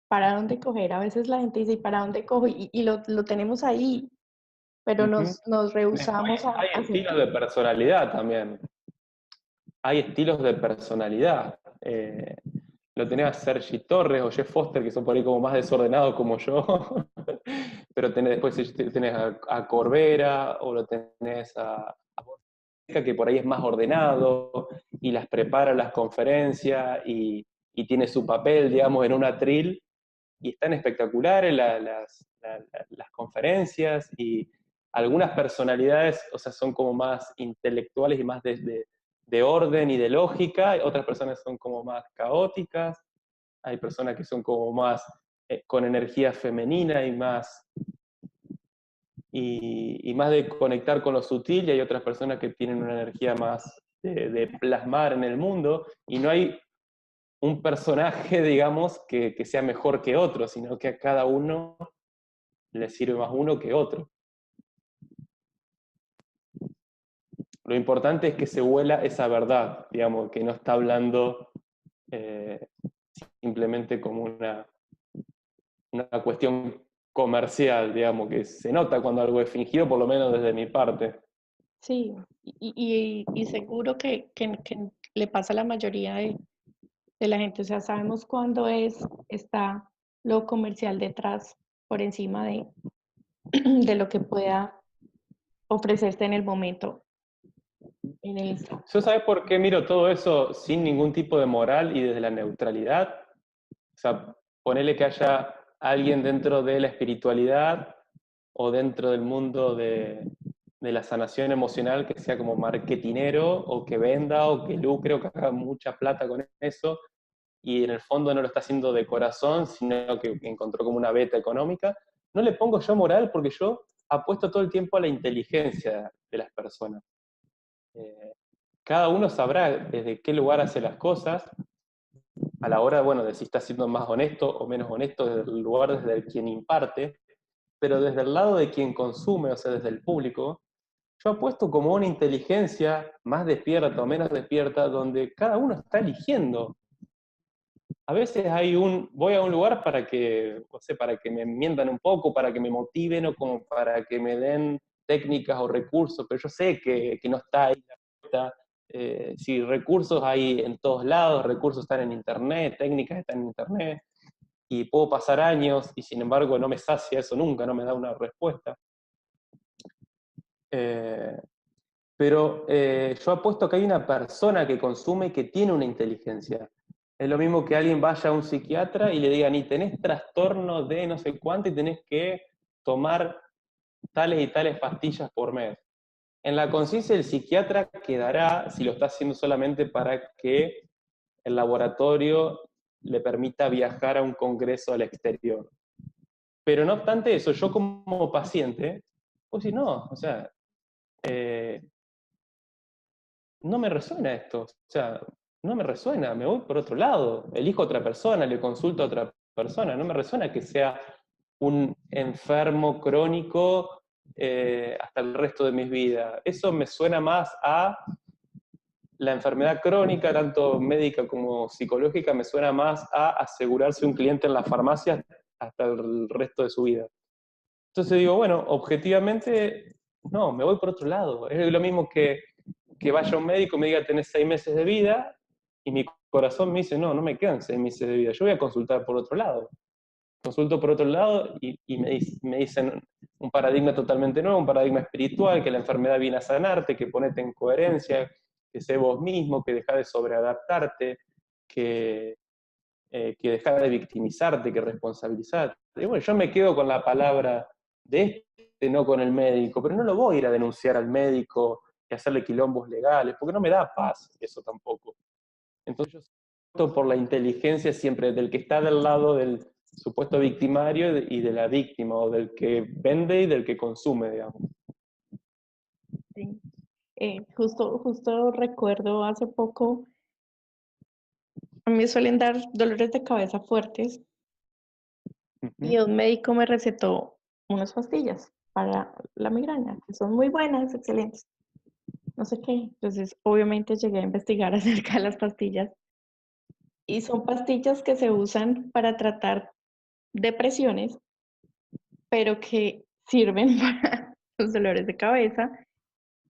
S1: para dónde coger. A veces la gente dice, ¿y para dónde cojo? Y lo tenemos ahí, pero
S2: Ujú.
S1: nos
S2: Después
S1: rehusamos
S2: hay
S1: a
S2: estilos
S1: sentir.
S2: de personalidad también. Hay estilos de personalidad. Lo tenés a Sergi Torres o Jeff Foster, que son por ahí como más desordenados como yo, pero después tenés a Corbera, o lo tenés a Borja, que por ahí es más ordenado y las prepara las conferencias y tiene su papel, digamos, en un atril, y están espectaculares las conferencias, y algunas personalidades, o sea, son como más intelectuales y más de orden y de lógica, otras personas son como más caóticas, hay personas que son como más con energía femenina y más de conectar con lo sutil, y hay otras personas que tienen una energía más de plasmar en el mundo, y no hay un personaje, digamos, que sea mejor que otro, sino que a cada uno le sirve más uno que otro. Lo importante es que se vuela esa verdad, digamos, que no está hablando eh, simplemente como una cuestión comercial, digamos, que se nota cuando algo es fingido, por lo menos desde mi parte.
S1: Sí, y seguro que le pasa a la mayoría de la gente. O sea, sabemos cuándo está lo comercial detrás, por encima de lo que pueda ofrecerse en el momento, en el instante.
S2: ¿Yo sabes por qué miro todo eso sin ningún tipo de moral y desde la neutralidad? O sea, ponerle que haya alguien dentro de la espiritualidad o dentro del mundo de la sanación emocional que sea como marketinero, o que venda o que lucre o que haga mucha plata con eso, y en el fondo no lo está haciendo de corazón, sino que encontró como una beta económica. No le pongo yo moral, porque yo apuesto todo el tiempo a la inteligencia de las personas. Cada uno sabrá desde qué lugar hace las cosas, a la hora, bueno, de si está siendo más honesto o menos honesto desde el lugar desde el quien imparte, pero desde el lado de quien consume, o sea, desde el público, yo apuesto como una inteligencia más despierta o menos despierta, donde cada uno está eligiendo. A veces voy a un lugar para que, no sé, para que me mientan un poco, para que me motiven o como para que me den técnicas o recursos, pero yo sé que no está ahí la respuesta. Si recursos hay en todos lados, recursos están en internet, técnicas están en internet, y puedo pasar años y sin embargo no me sacia eso nunca, no me da una respuesta. Pero yo apuesto que hay una persona que consume que tiene una inteligencia. Es lo mismo que alguien vaya a un psiquiatra y le digan, y tenés trastorno de no sé cuánto y tenés que tomar tales y tales pastillas por mes. En la conciencia del psiquiatra quedará, si lo está haciendo solamente para que el laboratorio le permita viajar a un congreso al exterior. Pero no obstante eso, yo como paciente, pues si no, o sea, no me resuena esto, o sea, no me resuena, me voy por otro lado, elijo a otra persona, le consulto a otra persona, no me resuena que sea un enfermo crónico hasta el resto de mis vidas. Eso me suena más a la enfermedad crónica, tanto médica como psicológica, me suena más a asegurarse un cliente en la farmacia hasta el resto de su vida. Entonces digo, bueno, objetivamente, no, me voy por otro lado. Es lo mismo que vaya a un médico y me diga, tenés 6 meses de vida, y mi corazón me dice, no, no me quedan 6 meses de vida, yo voy a consultar por otro lado. Consulto por otro lado y me dicen un paradigma totalmente nuevo, un paradigma espiritual, que la enfermedad viene a sanarte, que ponete en coherencia, que sé vos mismo, que deja de sobreadaptarte, que deja de victimizarte, que responsabilizarte. Y bueno, yo me quedo con la palabra de no con el médico, pero no lo voy a ir a denunciar al médico y hacerle quilombos legales, porque no me da paz eso tampoco. Entonces yo opto por la inteligencia siempre del que está del lado del supuesto victimario y de la víctima, o del que vende y del que consume, digamos.
S1: Sí. Justo recuerdo hace poco, a mí me suelen dar dolores de cabeza fuertes y un médico me recetó unas pastillas para la migraña, que son muy buenas, excelentes, no sé qué. Entonces, obviamente llegué a investigar acerca de las pastillas y son pastillas que se usan para tratar depresiones, pero que sirven para los dolores de cabeza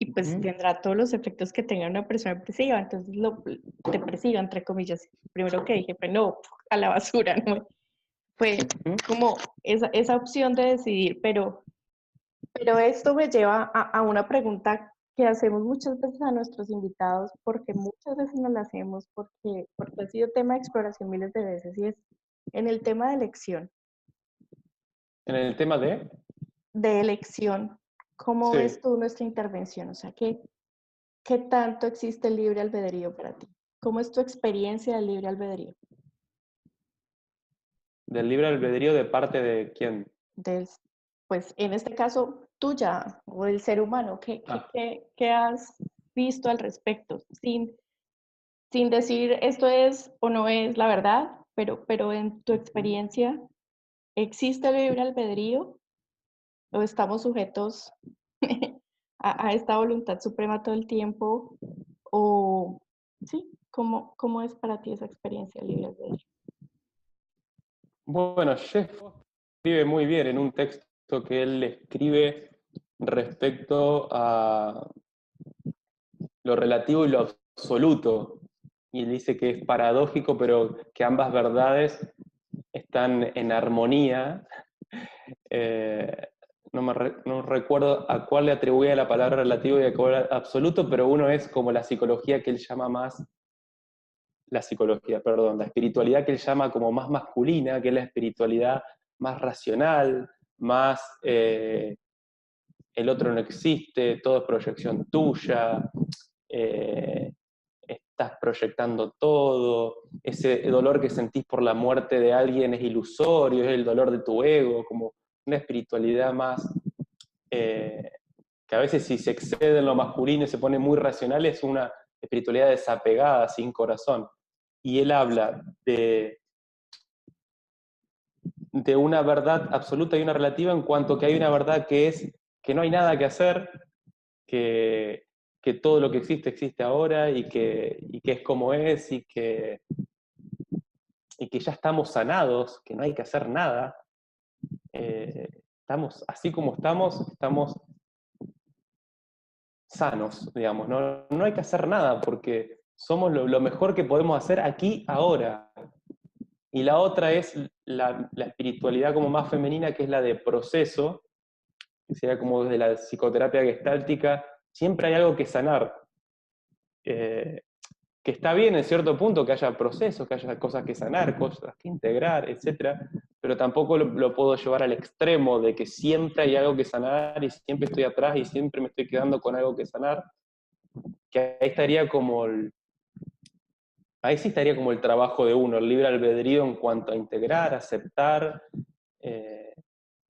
S1: y pues tendrá todos los efectos que tenga una persona depresiva. Entonces, lo depresiva, entre comillas, primero que dije, pues no, a la basura, ¿no? Fue como esa opción de decidir, pero esto me lleva a una pregunta que hacemos muchas veces a nuestros invitados, porque muchas veces no la hacemos, porque ha sido tema de exploración miles de veces, y es en el tema de elección.
S2: En el tema
S1: De elección, ¿cómo
S2: sí,
S1: ves tú nuestra intervención? O sea, ¿qué tanto existe el libre albedrío para ti? ¿Cómo es tu experiencia del libre albedrío?
S2: del libre albedrío de parte de quién.
S1: Del, pues en este caso, tuya o del ser humano,
S2: Ah.
S1: ¿qué has visto al respecto? Sin decir esto es o no es la verdad, pero en tu experiencia, ¿existe el libre albedrío o estamos sujetos a esta voluntad suprema todo el tiempo? O, sí, ¿cómo es para ti esa experiencia del libre albedrío?
S2: Bueno, Jeff escribe muy bien en un texto que él escribe respecto a lo relativo y lo absoluto. Y él dice que es paradójico, pero que ambas verdades están en armonía. No recuerdo a cuál le atribuye la palabra relativo y a cuál absoluto, pero uno es como la psicología que él llama más, la espiritualidad que él llama como más masculina, que es la espiritualidad más racional, más el otro no existe, todo es proyección tuya, estás proyectando todo, ese dolor que sentís por la muerte de alguien es ilusorio, es el dolor de tu ego, como una espiritualidad más, que a veces si se excede en lo masculino y se pone muy racional, es una espiritualidad desapegada, sin corazón. y él habla de una verdad absoluta y una relativa, en cuanto que hay una verdad que es que no hay nada que hacer, que todo lo que existe existe ahora y que es como es y que ya estamos sanados, que no hay que hacer nada. Estamos así como estamos sanos, digamos, no hay que hacer nada porque somos lo mejor que podemos hacer aquí, ahora. Y la otra es la espiritualidad como más femenina, que es la de proceso, que sería como desde la psicoterapia gestáltica, siempre hay algo que sanar. Que está bien en cierto punto que haya procesos, que haya cosas que sanar, cosas que integrar, etc. Pero tampoco lo puedo llevar al extremo de que siempre hay algo que sanar y siempre estoy atrás y siempre me estoy quedando con algo que sanar, que ahí estaría como ahí sí estaría como el trabajo de uno, el libre albedrío en cuanto a integrar, aceptar, eh,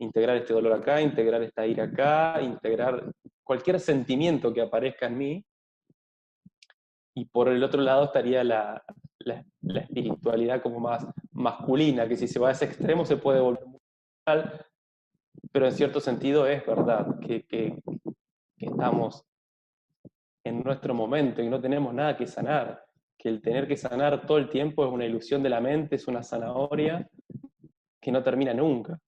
S2: integrar este dolor acá, integrar esta ira acá, integrar cualquier sentimiento que aparezca en mí. Y por el otro lado estaría la espiritualidad como más masculina, que si se va a ese extremo se puede volver muy mal, pero en cierto sentido es verdad que estamos en nuestro momento y no tenemos nada que sanar, que el tener que sanar todo el tiempo es una ilusión de la mente, es una zanahoria que no termina nunca.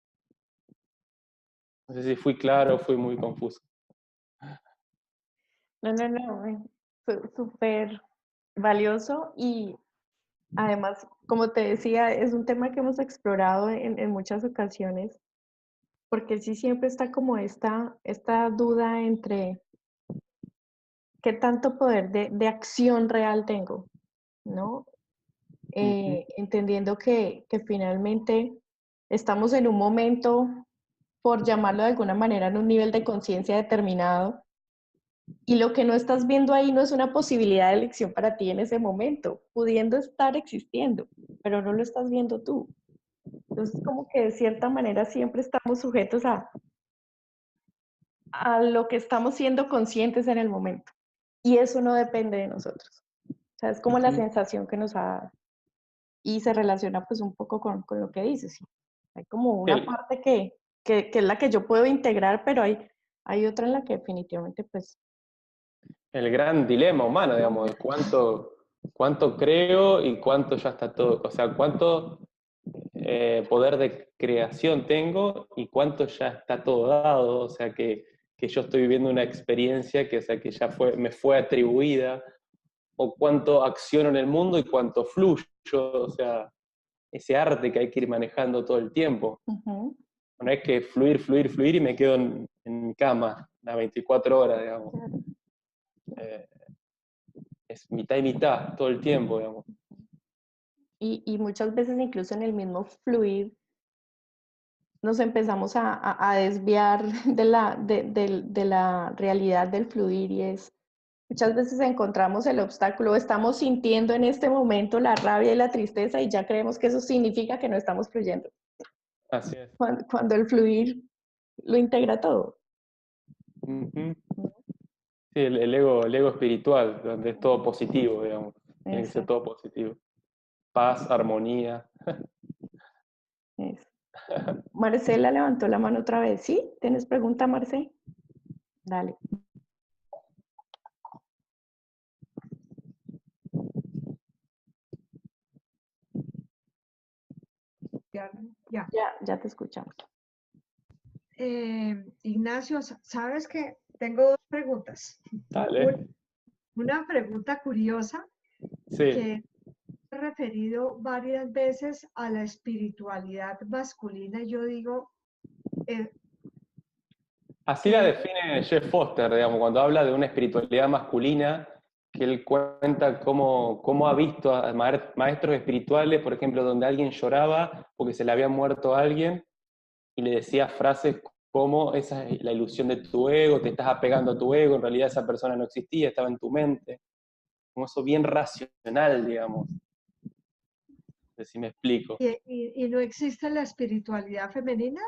S2: No sé si fui claro o fui muy confuso.
S1: No, súper valioso y además, como te decía, es un tema que hemos explorado en muchas ocasiones, porque sí siempre está como esta duda entre qué tanto poder de acción real tengo, ¿no? Entendiendo que finalmente estamos en un momento, por llamarlo de alguna manera, en un nivel de conciencia determinado, y lo que no estás viendo ahí no es una posibilidad de elección para ti en ese momento, pudiendo estar existiendo, pero no lo estás viendo tú. Entonces, como que de cierta manera siempre estamos sujetos a lo que estamos siendo conscientes en el momento. Y eso no depende de nosotros. O sea, es como la sensación que nos ha, y se relaciona pues un poco con lo que dices. ¿Sí? Hay como una parte que es la que yo puedo integrar, pero hay otra en la que definitivamente pues...
S2: El gran dilema humano, digamos, de cuánto creo y cuánto ya está todo, o sea, cuánto poder de creación tengo y cuánto ya está todo dado, o sea, que yo estoy viviendo una experiencia que, o sea, que ya me fue atribuida, o cuánto acciono en el mundo y cuánto fluyo, o sea, ese arte que hay que ir manejando todo el tiempo. No es que fluir y me quedo en mi cama las 24 horas, digamos. Es mitad y mitad todo el tiempo, digamos.
S1: Y muchas veces incluso en el mismo fluir nos empezamos a desviar de la realidad del fluir y es, muchas veces encontramos el obstáculo, estamos sintiendo en este momento la rabia y la tristeza y ya creemos que eso significa que no estamos fluyendo.
S2: Así es.
S1: Cuando el fluir lo integra todo.
S2: Sí, el ego espiritual, donde es todo positivo, digamos. Tiene que ser todo positivo. Paz, armonía.
S1: Eso. Marcela levantó la mano otra vez. ¿Sí? ¿Tienes pregunta, Marce? Dale. Ya te escuchamos.
S4: Ignacio, ¿sabes qué? Tengo dos preguntas.
S2: Dale.
S4: Una pregunta curiosa
S2: Sí.
S4: que he referido varias veces a la espiritualidad masculina. Yo digo,
S2: Así la define Jeff Foster, digamos, cuando habla de una espiritualidad masculina, que él cuenta cómo ha visto a maestros espirituales, por ejemplo, donde alguien lloraba porque se le había muerto a alguien y le decía frases como esa es la ilusión de tu ego, te estás apegando a tu ego, en realidad esa persona no existía, estaba en tu mente. Como eso bien racional, digamos. No sé si me explico.
S4: ¿y no existe la espiritualidad femenina?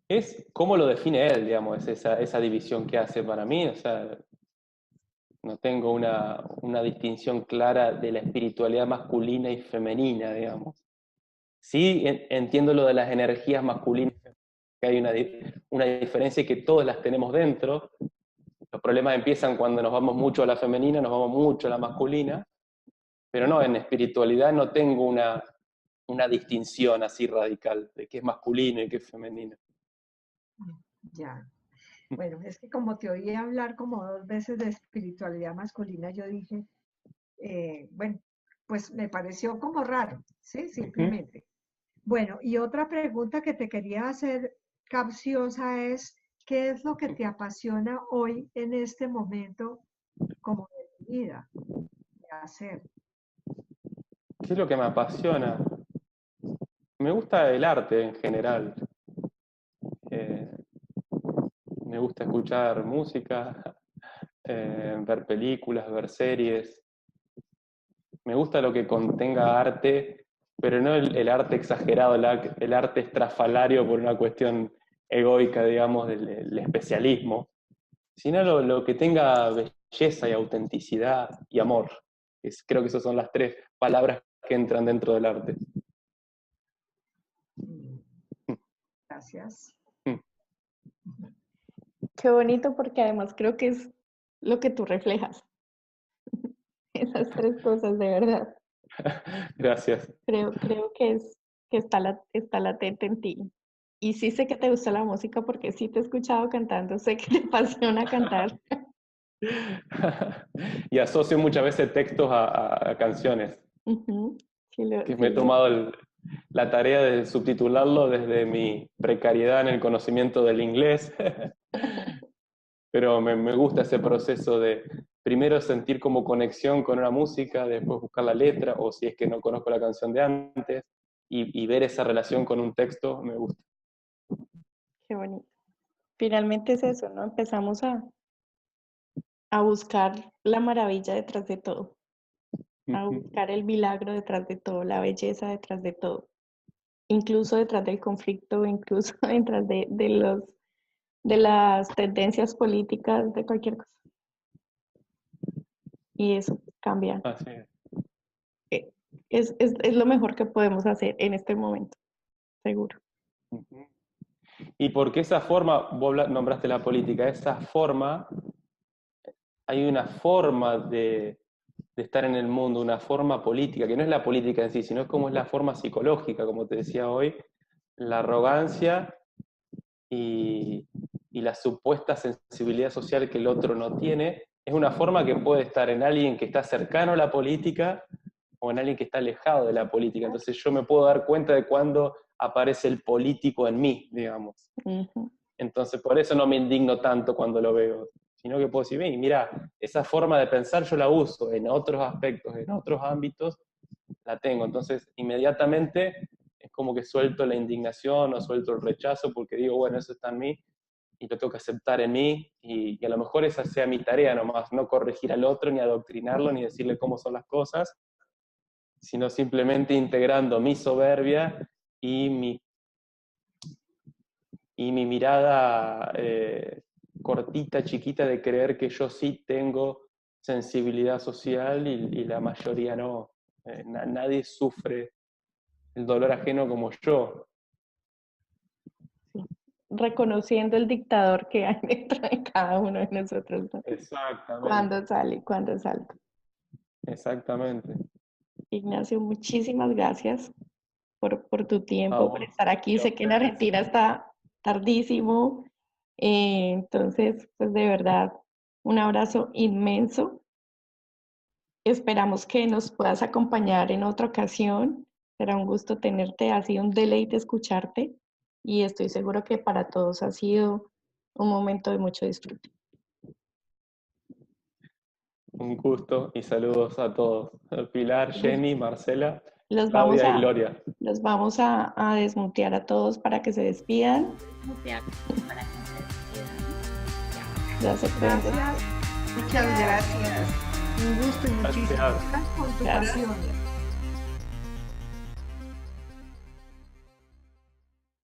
S2: Es cómo lo define él, digamos, es esa división que hace para mí. O sea, no tengo una distinción clara de la espiritualidad masculina y femenina, digamos. Sí entiendo lo de las energías masculinas, que hay una diferencia y que todas las tenemos dentro. Los problemas empiezan cuando nos vamos mucho a la femenina, nos vamos mucho a la masculina, pero no, en espiritualidad no tengo una distinción así radical de qué es masculino y qué es femenino.
S4: Ya. Bueno, es que como te oí hablar como 2 veces de espiritualidad masculina, yo dije, bueno, pues me pareció como raro, ¿sí? Simplemente. Bueno, y otra pregunta que te quería hacer capciosa es, ¿qué es lo que te apasiona hoy en este momento como de tu vida de hacer?
S2: ¿Qué es lo que me apasiona? Me gusta el arte en general. Me gusta escuchar música, ver películas, ver series. Me gusta lo que contenga arte, pero no el arte exagerado, el arte estrafalario por una cuestión egoica, digamos, del especialismo, sino lo que tenga belleza y autenticidad y amor. Creo que esas son las 3 palabras que entran dentro del arte.
S4: Gracias.
S1: Qué bonito, porque además creo que es lo que tú reflejas. Esas 3 cosas, de verdad.
S2: Gracias.
S1: Creo que está latente en ti. Y sí sé que te gusta la música porque sí te he escuchado cantando, sé que te apasiona cantar.
S2: Y asocio muchas veces textos a canciones,
S1: Ujú.
S2: que me he tomado la tarea de subtitularlo desde mi precariedad en el conocimiento del inglés. Pero me gusta ese proceso de primero sentir como conexión con una música, después buscar la letra, o si es que no conozco la canción de antes, y ver esa relación con un texto, me gusta.
S1: Qué bonito. Finalmente es eso, ¿no? Empezamos a buscar la maravilla detrás de todo, a buscar el milagro detrás de todo, la belleza detrás de todo, incluso detrás del conflicto, incluso detrás de las tendencias políticas, de cualquier cosa. Y eso cambia.
S2: Así es.
S1: Es lo mejor que podemos hacer en este momento, seguro.
S2: Y porque esa forma, vos nombraste la política, esa forma, hay una forma de estar en el mundo, una forma política, que no es la política en sí, sino es como es la forma psicológica, como te decía hoy, la arrogancia y la supuesta sensibilidad social que el otro no tiene, es una forma que puede estar en alguien que está cercano a la política o en alguien que está alejado de la política. Entonces yo me puedo dar cuenta de cuando aparece el político en mí, digamos.
S1: Uh-huh.
S2: Entonces por eso no me indigno tanto cuando lo veo, sino que puedo decir, ven, mira, esa forma de pensar yo la uso en otros aspectos, en otros ámbitos, la tengo. Entonces inmediatamente es como que suelto la indignación o suelto el rechazo porque digo, bueno, eso está en mí y lo tengo que aceptar en mí y a lo mejor esa sea mi tarea nomás, no corregir al otro, ni adoctrinarlo, ni decirle cómo son las cosas, sino simplemente integrando mi soberbia y mi mirada cortita, chiquita de creer que yo sí tengo sensibilidad social y la mayoría no. Nadie sufre el dolor ajeno como yo.
S1: Sí. Reconociendo el dictador que hay dentro de cada uno de nosotros, ¿no?
S2: Exactamente.
S1: Cuando salta.
S2: Exactamente.
S1: Ignacio, muchísimas gracias por tu tiempo, por estar aquí. Sé que en Argentina está tardísimo, entonces, pues de verdad, un abrazo inmenso. Esperamos que nos puedas acompañar en otra ocasión. Será un gusto tenerte, ha sido un deleite escucharte y estoy seguro que para todos ha sido un momento de mucho disfrute.
S2: Un gusto y saludos a todos. Pilar, Jenny, Marcela, Claudia y Gloria.
S1: Los vamos a desmutear a todos para que se despidan.
S4: Gracias. Muchas gracias. Un gusto y muchísimas gracias por tu pasión.